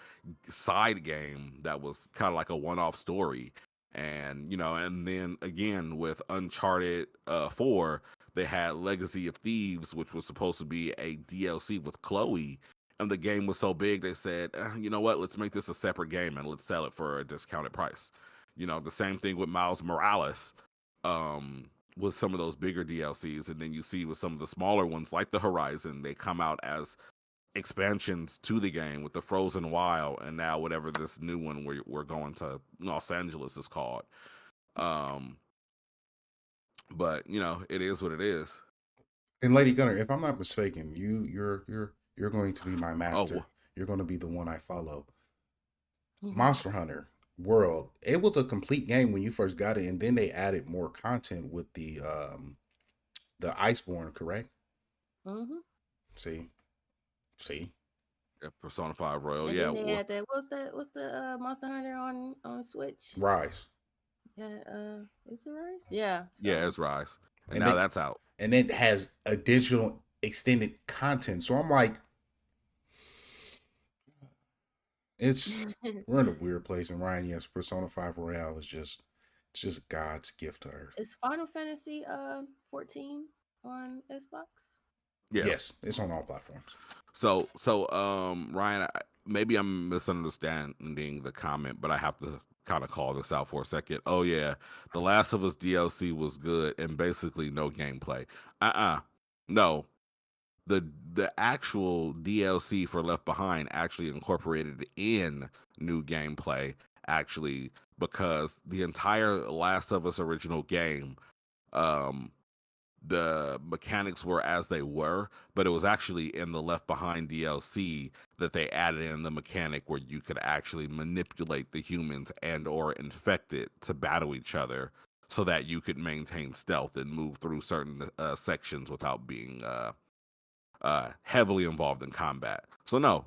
side game that was kind of like a one off story. And, and then again with Uncharted 4, they had Legacy of Thieves, which was supposed to be a DLC with Chloe, and the game was so big they said, you know what, let's make this a separate game and let's sell it for a discounted price. The same thing with Miles Morales, with some of those bigger DLCs, and then you see with some of the smaller ones like the Horizon, they come out as expansions to the game with the Frozen Wild, and now whatever this new one we're going to Los Angeles is called. But it is what it is. And Lady Gunner, if I'm not mistaken, you're going to be my master. Oh, You're going to be the one I follow. Mhm. Monster Hunter World. It was a complete game when you first got it, and then they added more content with the Iceborne, correct? Mhm. See, see, yeah, Persona 5 Royal. And Yeah, then they had that. What's the Monster Hunter on Switch? Rise, Yeah. Is it Rise? Yeah. yeah, So it's Rise, and and now then that's out. and it has additional extended content. So I'm like, it's we're in a weird place. And Ryan, yes, Persona 5 Royale is it's just God's gift to Earth. is Final Fantasy 14 on Xbox? Yeah. Yes, it's on all platforms. So, Ryan, maybe I'm misunderstanding the comment, but I have to kind of call this out for a second. Oh yeah, The Last of Us DLC was good and basically no gameplay. No. The actual DLC for Left Behind actually incorporated in new gameplay, actually, because the entire Last of Us original game, um, the mechanics were as they were, but it was actually in the Left Behind DLC that they added in the mechanic where you could actually manipulate the humans and or infected to battle each other, so that you could maintain stealth and move through certain sections without being heavily involved in combat. So no,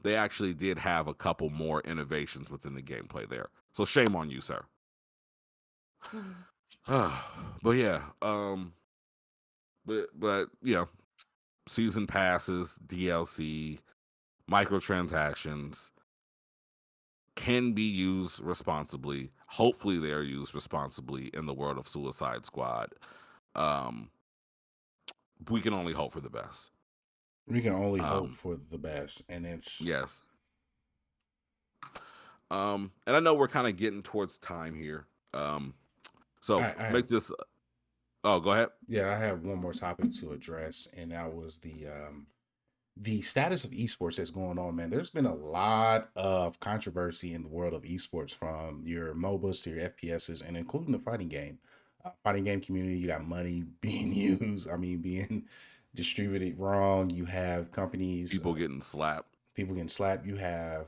they actually did have a couple more innovations within the gameplay there. So shame on you, sir. But yeah, but season passes, DLC, microtransactions can be used responsibly. Hopefully, they are used responsibly in the world of Suicide Squad. Um, we can only hope for the best. We can only hope Um, for the best, and it's yes. And I know we're kind of getting towards time here. So I have make this. Oh, go ahead. yeah, I have one more topic to address, and that was the status of esports that's going on, man. There's been a lot of controversy in the world of esports, from your MOBAs to your FPSs, and including the fighting game community. You got money being used, I mean, being distributed wrong. You have companies, People getting slapped. people getting slapped. You have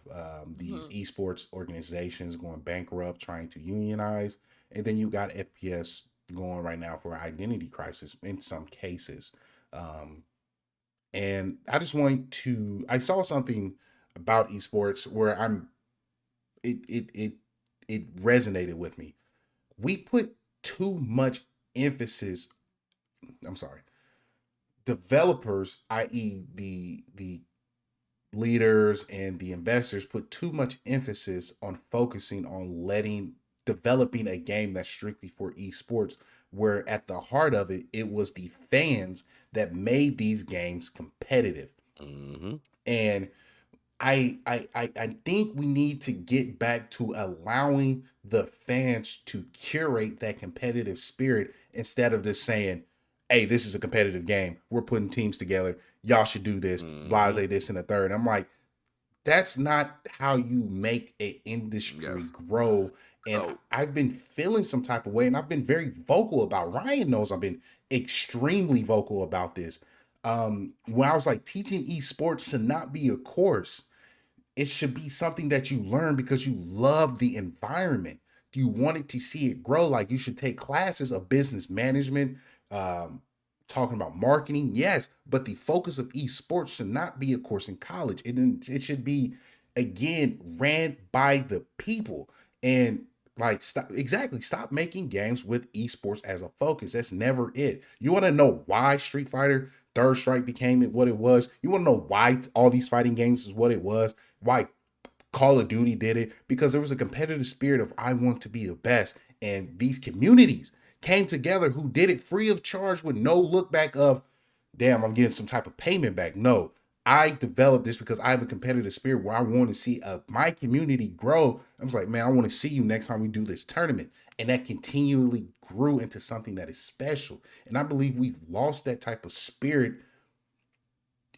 these esports organizations going bankrupt, trying to unionize, and then you got FPS going right now for identity crisis in some cases. Um, and I just want to. I saw something about esports where it resonated with me. We put too much emphasis. I'm sorry, developers, i.e., the leaders and the investors, put too much emphasis on focusing on letting developing a game that's strictly for esports, where at the heart of it, it was the fans that made these games competitive. Mm-hmm. And I think we need to get back to allowing the fans to curate that competitive spirit, instead of just saying, hey, this is a competitive game. We're putting teams together. Y'all should do this, blase Mm-hmm. this and the third. I'm like, that's not how you make an industry Yes. grow. And So I've been feeling some type of way, and I've been very vocal about. Ryan knows I've been extremely vocal about this. When I was like, teaching esports should not be a course. It should be something that you learn because you love the environment. You wanted to see it grow. Like, you should take classes of business management, um, talking about marketing, yes, but the focus of esports should not be a course in college. It should be, again, ran by the people. And like, stop making games with esports as a focus. That's never it. You want to know why Street Fighter Third Strike became what it was? You want to know why all these fighting games is what it was? Why Call of Duty did it? Because there was a competitive spirit of, I want to be the best. And these communities came together who did it free of charge with no look back of, damn, I'm getting some type of payment back. No, I developed this because I have a competitive spirit where I want to see my community grow. I was like, man, I want to see you next time we do this tournament. And that continually grew into something that is special. And I believe we've lost that type of spirit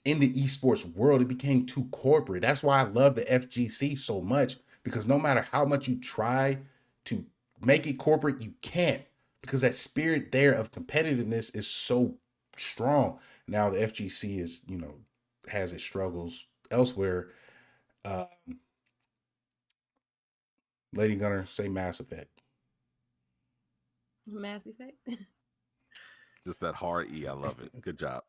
in the esports world. It became too corporate. That's why I love the FGC so much, because no matter how much you try to make it corporate, you can't, because that spirit there of competitiveness is so strong. Now the FGC is, has its struggles elsewhere. Uh, Lady Gunner, say Mass Effect. Mass Effect. Just that hard E. I love it. Good job.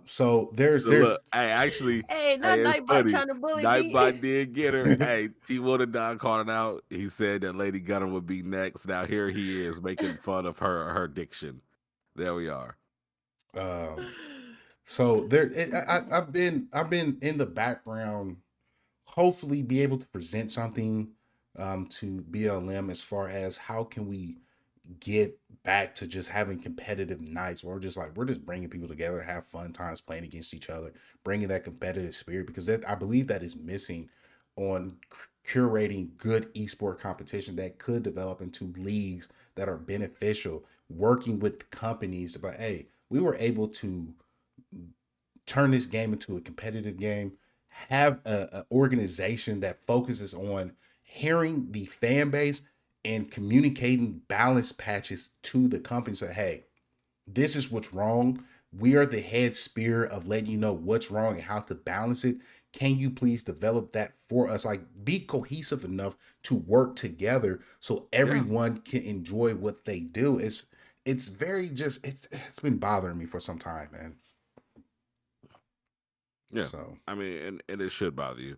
So there's So look, Hey, not it's Nightbot funny. trying to bully me. Nightbot did get her. Hey, T1 and Don called it out. He said that Lady Gunner would be next. Now here he is making fun of her diction. There we are. So there, I've been in the background, hopefully be able to present something to BLM as far as how can we get back to just having competitive nights where we're just bringing people together, have fun times playing against each other, bringing that competitive spirit, because that, I believe, that is missing on curating good esport competition that could develop into leagues that are beneficial, working with companies. But hey, we were able to turn this game into a competitive game, have a organization that focuses on hearing the fan base and communicating balance patches to the company. Say, hey, this is what's wrong. We are the head spear of letting you know what's wrong and how to balance it. Can you please develop that for us? Like, be cohesive enough to work together so everyone can enjoy what they do. It's very just it's been bothering me for some time, man. Yeah. So I mean, and it should bother you.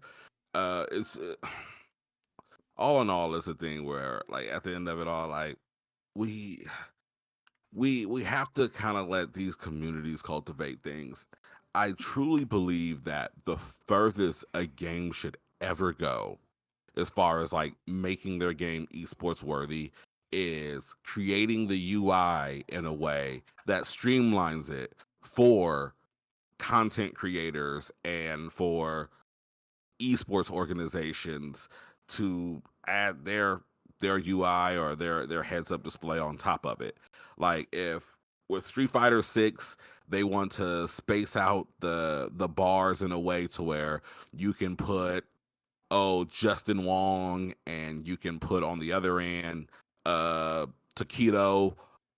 It's all in all, it's a thing where, like, at the end of it all, like, we we have to kind of let these communities cultivate things. I truly believe that the furthest a game should ever go, as far as like making their game esports worthy, is creating the UI in a way that streamlines it for content creators and for esports organizations to add their UI or their heads up display on top of it. Like, if with Street Fighter 6 they want to space out the bars in a way to where you can put, oh, Justin Wong, and you can put on the other end Taquito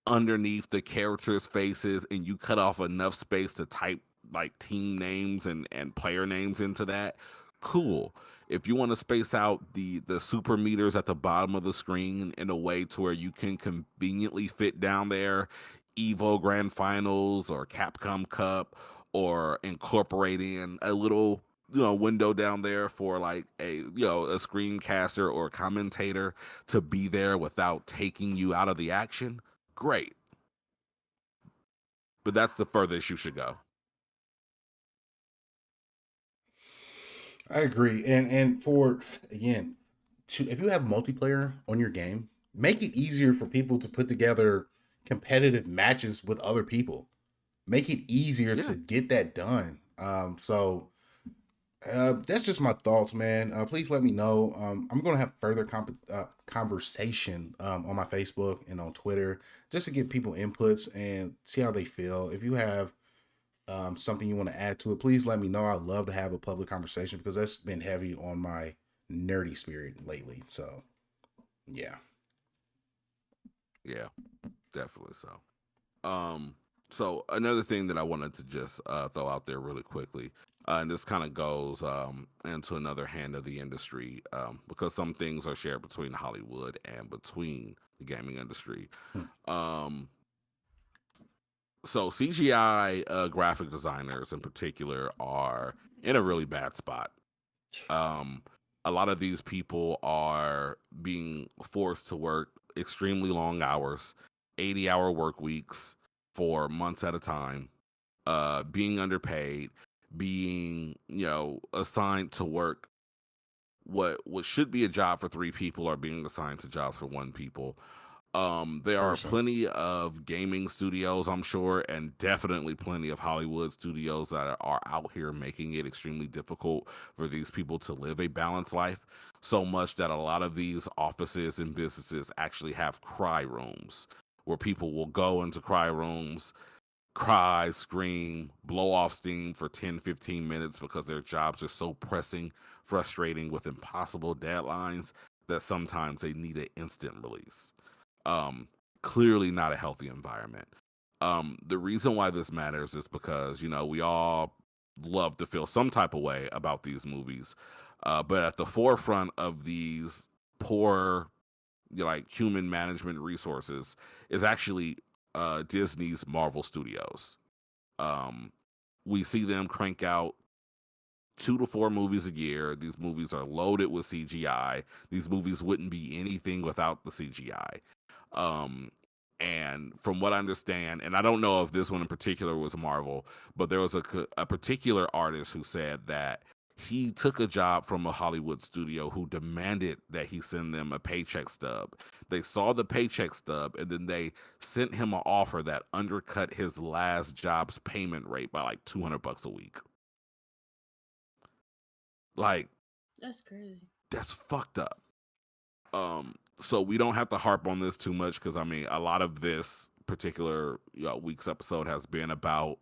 underneath the characters' faces, and you cut off enough space to type like team names and player names into that. Cool. If you want to space out the super meters at the bottom of the screen in a way to where you can conveniently fit down there Evo Grand Finals or Capcom Cup, or incorporating a little window down there for like a screencaster or a commentator to be there without taking you out of the action, great. But that's the furthest you should go. I agree. And for, again, if you have multiplayer on your game, make it easier for people to put together competitive matches with other people. Make it easier Yeah. to get that done. So that's just my thoughts, man. Please let me know. I'm going to have further conversation on my Facebook and on Twitter, just to get people inputs and see how they feel. If you have something you want to add to it, please let me know. I'd love to have a public conversation, because that's been heavy on my nerdy spirit lately. So, yeah. Yeah, definitely so. Um, So another thing that I wanted to just throw out there really quickly, and this kind of goes into another hand of the industry, because some things are shared between Hollywood and between the gaming industry. Hmm. Um, so CGI graphic designers in particular are in a really bad spot. Um, a lot of these people are being forced to work extremely long hours, 80-hour work weeks for months at a time, being underpaid, being, assigned to work what should be a job for three people are being assigned to jobs for one people. There are Person. plenty of gaming studios, I'm sure, and definitely plenty of Hollywood studios that are out here making it extremely difficult for these people to live a balanced life. So much that a lot of these offices and businesses actually have cry rooms where people will go into cry rooms, cry, scream, blow off steam for 10, 15 minutes because their jobs are so pressing, frustrating, with impossible deadlines that sometimes they need an instant release. Um, Clearly not a healthy environment. The reason why this matters is because, we all love to feel some type of way about these movies. But at the forefront of these poor, like, human management resources is actually Disney's Marvel Studios. Um, we see them crank out 2 to 4 movies a year. These movies are loaded with CGI. These movies wouldn't be anything without the CGI. Um, and from what I understand, and I don't know if this one in particular was Marvel, but there was a particular artist who said that he took a job from a Hollywood studio who demanded that he send them a paycheck stub. They saw the paycheck stub and then they sent him an offer that undercut his last job's payment rate by like $200 a week. Like, That's crazy. that's fucked up. So we don't have to harp on this too much because I mean, a lot of this particular week's episode has been about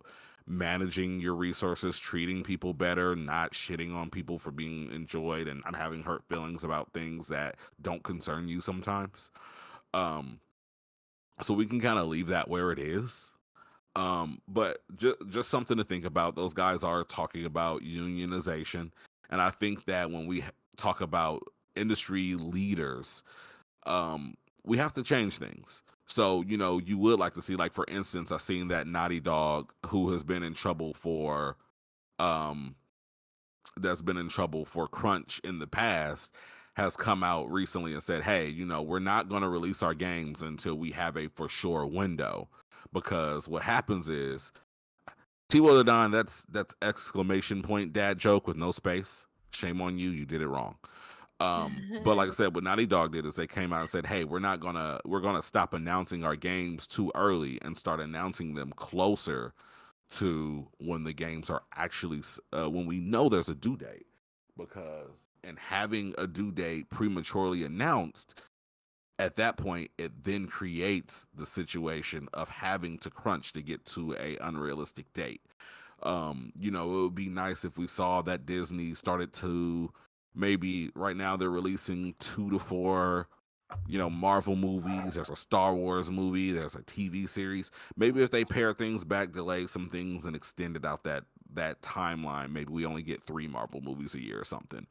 managing your resources, treating people better, not shitting on people for being enjoyed, and not having hurt feelings about things that don't concern you sometimes. Um, so we can kind of leave that where it is. But just something to think about. Those guys are talking about unionization, and I think that when we talk about industry leaders, we have to change things. So, you would like to see, like, for instance, I've seen that Naughty Dog, who has been in trouble for, um, that's been in trouble for crunch in the past, has come out recently and said, hey, we're not going to release our games until we have a for sure window. Because what happens is, see what done, that's exclamation point dad joke with no space. Shame on you, you did it wrong. But like I said, what Naughty Dog did is they came out and said, "Hey, we're gonna stop announcing our games too early and start announcing them closer to when the games are actually when we know there's a due date." Because and having a due date prematurely announced, at that point, it then creates the situation of having to crunch to get to a unrealistic date. It would be nice if we saw that Disney started to, maybe right now they're releasing 2 to 4, Marvel movies. There's a Star Wars movie. There's a TV series. Maybe if they pare things back, delay some things, and extended out that timeline, maybe we only get 3 Marvel movies a year or something.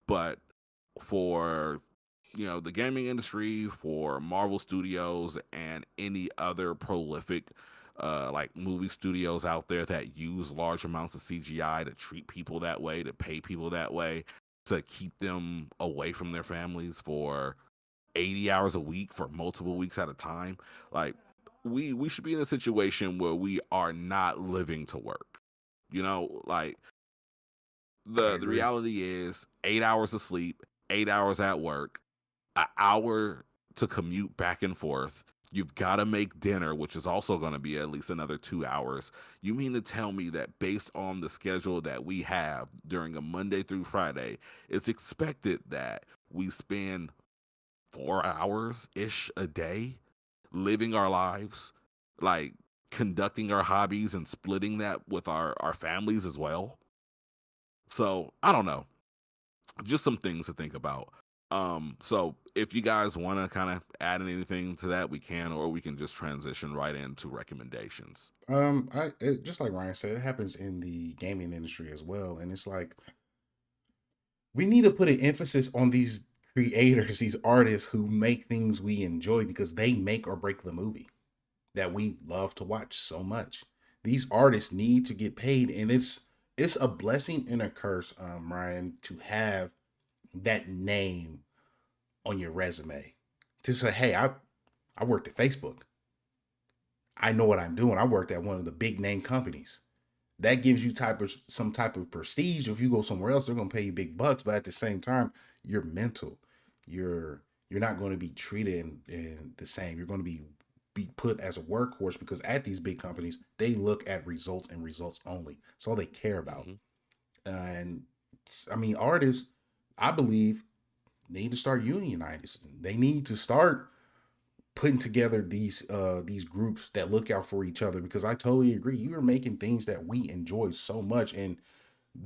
But for the gaming industry, for Marvel Studios and any other prolific like movie studios out there that use large amounts of CGI to treat people that way, to pay people that way, to keep them away from their families for 80 hours a week for multiple weeks at a time. Like, we should be in a situation where we are not living to work. Like, I the agree. reality is 8 hours of sleep, 8 hours at work, an hour to commute back and forth. You've got to make dinner, which is also going to be at least another 2 hours. You mean to tell me that based on the schedule that we have during a Monday through Friday, it's expected that we spend 4 hours ish a day living our lives, like conducting our hobbies and splitting that with our families as well? So I don't know. Just some things to think about. So if you guys want to kind of add anything to that, we can, or we can just transition right into recommendations. Just like Ryan said, it happens in the gaming industry as well, and it's like we need to put an emphasis on these creators, these artists who make things we enjoy because they make or break the movie that we love to watch so much. These artists need to get paid, and it's a blessing and a curse, Ryan, to have that name on your resume. To say, hey, I worked at Facebook. I know what I'm doing. I worked at one of the big name companies. That gives you some type of prestige. If you go somewhere else, they're gonna pay you big bucks, but at the same time, you're mental. You're not going to be treated in the same. You're going to be put as a workhorse because at these big companies, they look at results and results only. It's all they care about. Mm-hmm. And I mean, artists, I believe, need to start unionizing. They need to start putting together these groups that look out for each other because I totally agree. You are making things that we enjoy so much, and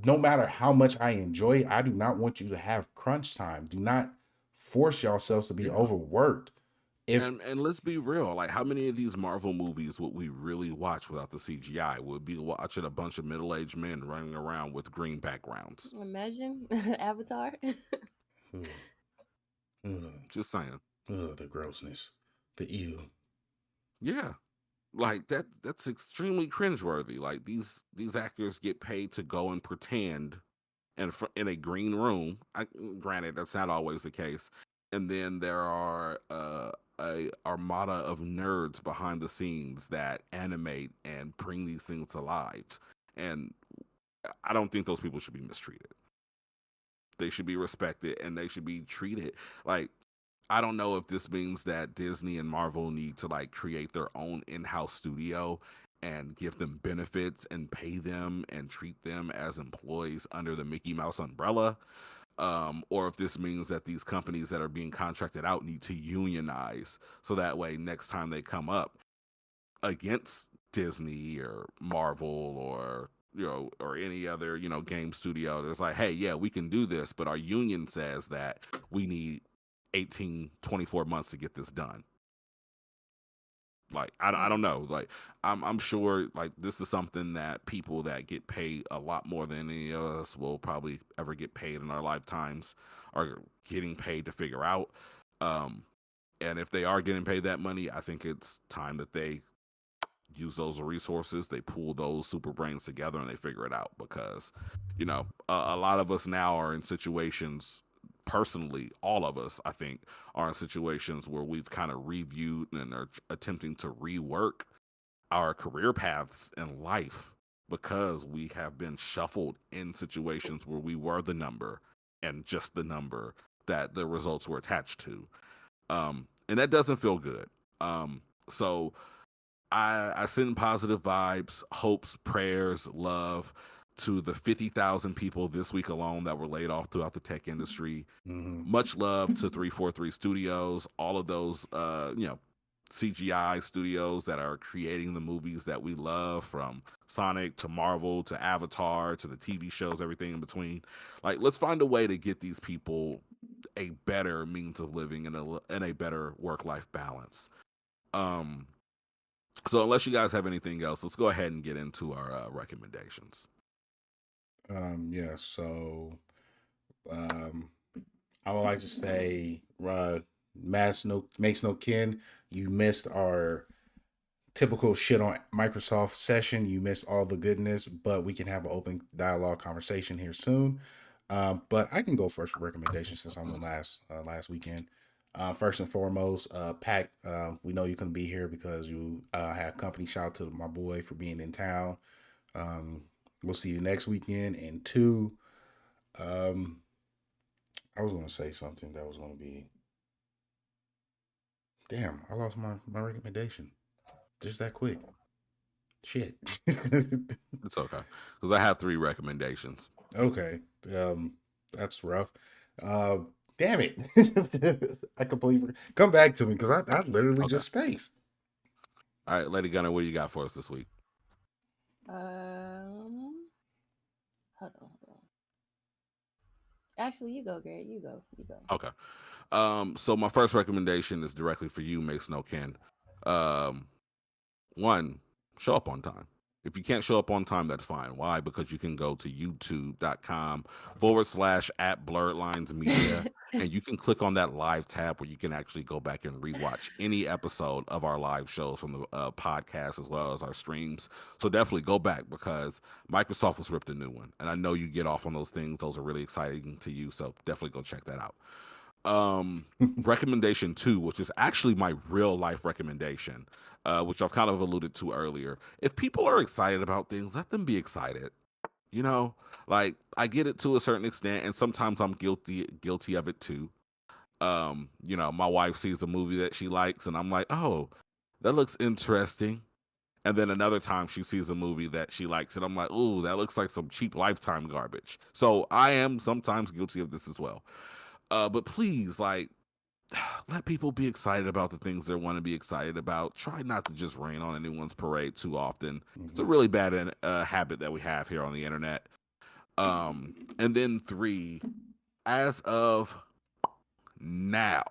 no matter how much I enjoy it, I do not want you to have crunch time. Do not force yourselves to be Yeah. overworked. If And let's be real, like how many of these Marvel movies would we really watch without the CGI? Would be watching a bunch of middle-aged men running around with green backgrounds. Imagine Avatar. ugh, ugh, Just saying. the grossness, the ew. Yeah. Like that's extremely cringeworthy. Like these actors get paid to go and pretend in a green room. Granted, that's not always the case. And then there are a armada of nerds behind the scenes that animate and bring these things to life. And I don't think those people should be mistreated. They should be respected and they should be treated like. I don't know if this means that Disney and Marvel need to like create their own in-house studio and give them benefits and pay them and treat them as employees under the Mickey Mouse umbrella, or if this means that these companies that are being contracted out need to unionize so that way next time they come up against Disney or Marvel or or any other game studio, there's like, hey, yeah, we can do this, but our union says that we need 18, 24 months to get this done. Like I don't know, like I'm sure like this is something that people that get paid a lot more than any of us will probably ever get paid in our lifetimes are getting paid to figure out. um and if they are getting paid that money, I think it's time that they use those resources, they pool those super brains together and they figure it out, because a lot of us now are in situations, personally all of us I think are in situations where we've kind of reviewed and are attempting to rework our career paths in life because we have been shuffled in situations where we were the number and just the number that the results were attached to. And that doesn't feel good. So I send positive vibes, hopes, prayers, love to the 50,000 people this week alone that were laid off throughout the tech industry. Mm-hmm. Much love to 343 Studios, all of those, CGI studios that are creating the movies that we love, from Sonic to Marvel to Avatar to the TV shows, everything in between. Like, let's find a way to get these people a better means of living and a better work-life balance. Um, so unless you guys have anything else, let's go ahead and get into our recommendations. Yeah. So, um, I would like to say, mass no makes no kin. You missed our typical shit on Microsoft session. You missed all the goodness, but we can have an open dialogue conversation here soon. But I can go first for recommendations since I'm the last weekend. First and foremost, Pac, we know you couldn't be here because you had company. Shout out to my boy for being in town. Um, we'll see you next weekend. And two, um, I was going to say something that was going to be. Damn, I lost my recommendation just that quick. Shit. It's okay, because I have 3 recommendations. Okay. Um, that's rough. Uh, damn it. I completely come back to me because I literally Okay. just spaced. All right, Lady Gunner, what do you got for us this week? Um, hold on. Actually, you go, Greg. You go. You go. Okay. So my first recommendation is directly for you, Mace No Ken. Um, One, show up on time. If you can't show up on time, that's fine. Why? Because you can go to youtube.com/ at Blerd Lines Media, and you can click on that live tab where you can actually go back and rewatch any episode of our live shows from the podcast as well as our streams. So definitely go back because Microsoft has ripped a new one. And I know you get off on those things. Those are really exciting to you. So definitely go check that out. Um, Recommendation 2, which is actually my real life recommendation, which I've kind of alluded to earlier. If people are excited about things, let them be excited. You know, like I get it to a certain extent, and sometimes I'm guilty of it too. My wife sees a movie that she likes, and I'm like, oh, that looks interesting. And then another time she sees a movie that she likes, and I'm like, ooh, that looks like some cheap Lifetime garbage. So I am sometimes guilty of this as well. But please, like, let people be excited about the things they want to be excited about. Try not to just rain on anyone's parade too often. It's a really bad habit that we have here on the internet. And then 3, as of now,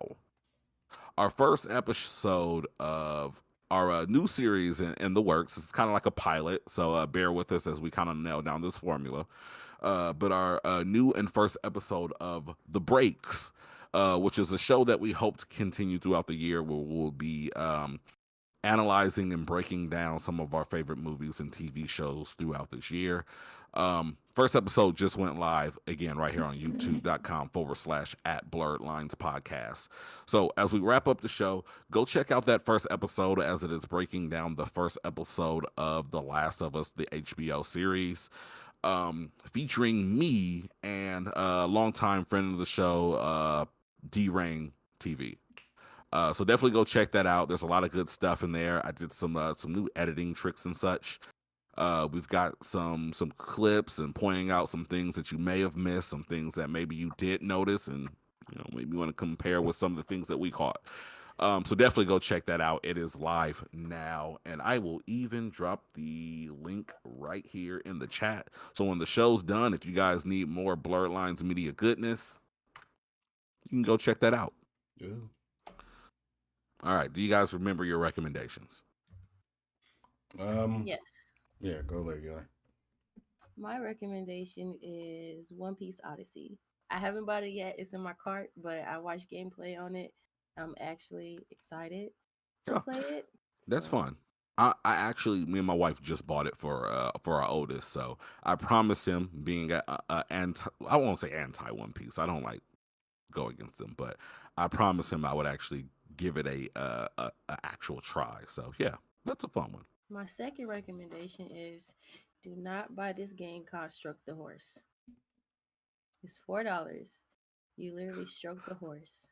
our first episode of our new series in the works. It's kind of like a pilot, so bear with us as we kind of nail down this formula. But our new and first episode of The Breaks, which is a show that we hope to continue throughout the year, where we'll be analyzing and breaking down some of our favorite movies and TV shows throughout this year. First episode just went live again right here on youtube.com/ at Blerd Lines Podcast. So as we wrap up the show, go check out that first episode as it is breaking down the first episode of The Last of Us, the HBO series, featuring me and a longtime friend of the show, D-Rain TV. So definitely go check that out. There's a lot of good stuff in there. I did some new editing tricks and such. We've got some clips and pointing out some things that you may have missed, some things that maybe you did notice, and maybe you want to compare with some of the things that we caught. So definitely go check that out. It is live now, and I will even drop the link right here in the chat. So when the show's done, if you guys need more Blerd Lines Media goodness, you can go check that out. Yeah. All right. Do you guys remember your recommendations? Yes. Yeah, go there, Gilly. My recommendation is One Piece Odyssey. I haven't bought it yet. It's in my cart, but I watched gameplay on it. I'm actually excited to Yeah, play it. that's So, fine. I actually, me and my wife just bought it for our oldest. So I promised him, being a anti, I won't say anti One Piece. I don't like go against them, but I promised him I would actually give it a actual try. So yeah, that's a fun one. my second recommendation is do not buy this game called Stroke the Horse. It's $4. You literally stroke the horse.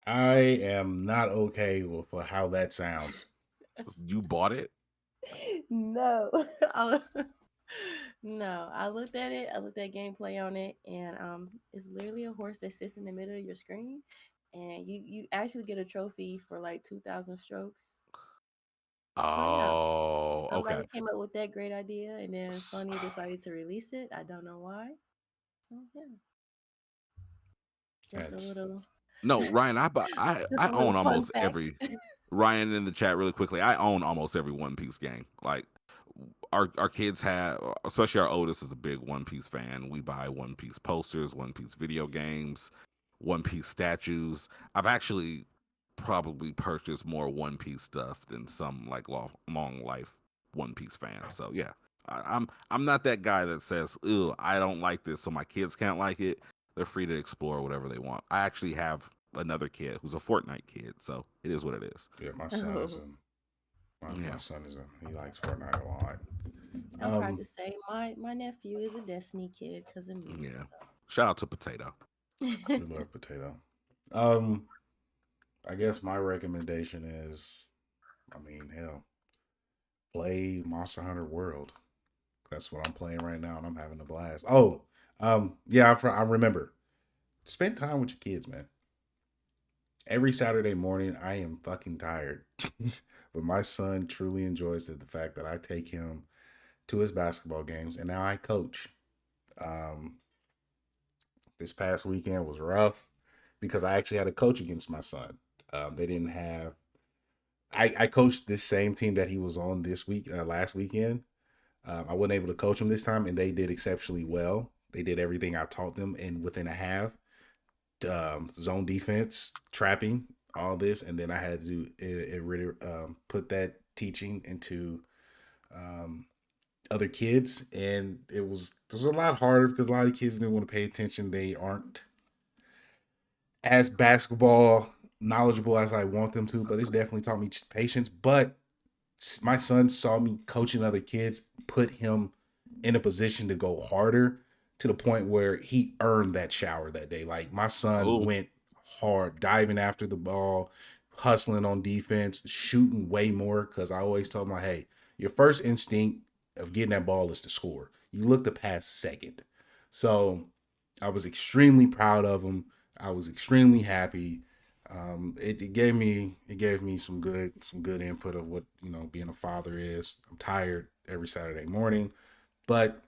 I am not okay with how that sounds. You bought it? No. I- no, I looked at it. I looked at gameplay on it, and it's literally a horse that sits in the middle of your screen, and you actually get a trophy for like 2,000 strokes. So yeah, Oh, okay. somebody came up with that great idea, and then Sony decided to release it. I don't know why. So yeah, just a That's little, No, Ryan, just I a little own fun almost fact. every Ryan in the chat really quickly. I own almost every One Piece game. Like our kids have, especially our oldest is a big One Piece fan. We buy One Piece posters, One Piece video games, One Piece statues. I've actually probably purchased more One Piece stuff than some like long life One Piece fans. So yeah, I'm not that guy that says, "Ew, I don't like this," so my kids can't like it. They're free to explore whatever they want. I actually have another kid who's a Fortnite kid, so it is what it is. yeah. My son is Oh, my Yeah. son is he likes Fortnite a lot. I'm proud Um, to say my nephew is a Destiny kid because of me. Yeah. Shout out to Potato. So. we love potato. Um, I guess my recommendation is, I mean, hell, play Monster Hunter World. That's what I'm playing right now, and I'm having a blast. Oh, yeah, I remember. Spend time with your kids, man. Every Saturday morning, I am fucking tired, but my son truly enjoys the fact that I take him to his basketball games, and now I coach. Um, This past weekend was rough because I actually had a coach against my son. They didn't have. I coached this same team that he was on this week, last weekend. I wasn't able to coach them this time, and they did exceptionally well. They did everything I taught them, and within a half, zone defense, trapping, all this, and then I had to really put that teaching into other kids, and it was a lot harder because a lot of kids didn't want to pay attention. They aren't as basketball knowledgeable as I want them to, but it's definitely taught me patience. But my son saw me coaching other kids, put him in a position to go harder to the point where he earned that shower that day. Like my son went hard, diving after the ball, hustling on defense, shooting way more. Cause I always told him, like, hey, your first instinct of getting that ball is to score. You look to pass second. So I was extremely proud of him. I was extremely happy. It gave me some good input of what being a father is. I'm tired every Saturday morning, but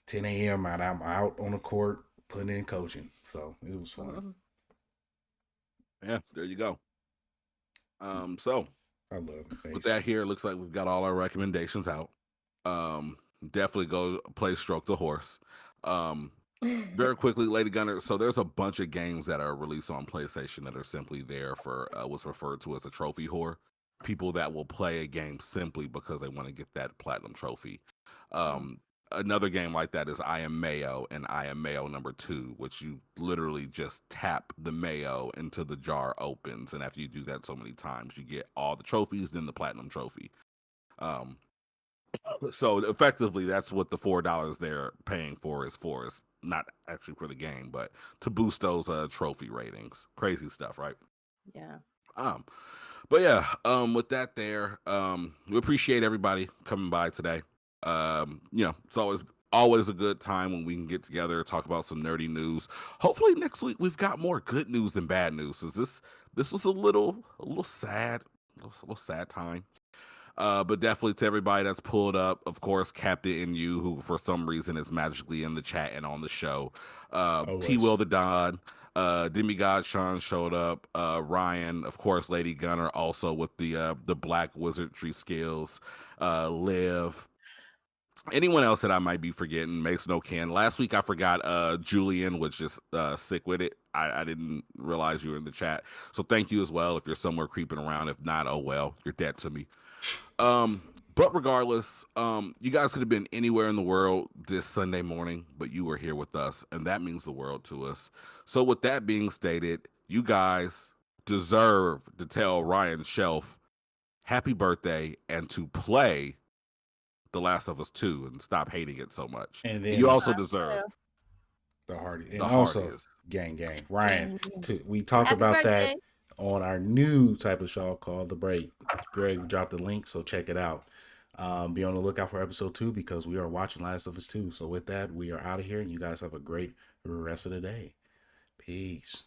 10 a.m. and I'm out on the court putting in coaching, so it was fun. Yeah, there you go. So I love it. With that here, it looks like we've got all our recommendations out. Definitely go play Stroke the Horse. Very quickly, Lady Gunner. So there's a bunch of games that are released on PlayStation that are simply there for what's referred to as a trophy whore. People that will play a game simply because they want to get that platinum trophy. Another game like that is I Am Mayo and I Am Mayo number 2, which you literally just tap the mayo into the jar opens, and after you do that so many times, you get all the trophies, then the platinum trophy. So effectively, that's what the $4 they're paying for is not actually for the game, but to boost those trophy ratings. Crazy stuff, right? Yeah. But yeah, with that there, we appreciate everybody coming by today. It's always a good time when we can get together, talk about some nerdy news. Hopefully next week we've got more good news than bad news. So this was a little sad, a little sad time. But definitely to everybody that's pulled up, of course, Captain and you, who for some reason is magically in the chat and on the show. T. Will the Don, Demigod Sean showed up. Ryan, of course, Lady Gunner, also with the black wizardry skills. Liv. Anyone else that I might be forgetting, makes no can. Last week I forgot Julian was just sick with it. I didn't realize you were in the chat. So thank you as well if you're somewhere creeping around. If not, oh well, you're dead to me. But regardless, you guys could have been anywhere in the world this Sunday morning, but you were here with us, and that means the world to us. So with that being stated, you guys deserve to tell Ryan Shelf happy birthday and to play The Last of Us 2 and stop hating it so much. And then you also deserve the hardy, and the also hardiest. gang, Ryan. We talked Happy about birthday. that on our new type of show called The Break. Greg dropped the link, so check it out. Be on the lookout for episode 2 because we are watching Last of Us 2. So with that, we are out of here, and you guys have a great rest of the day. Peace.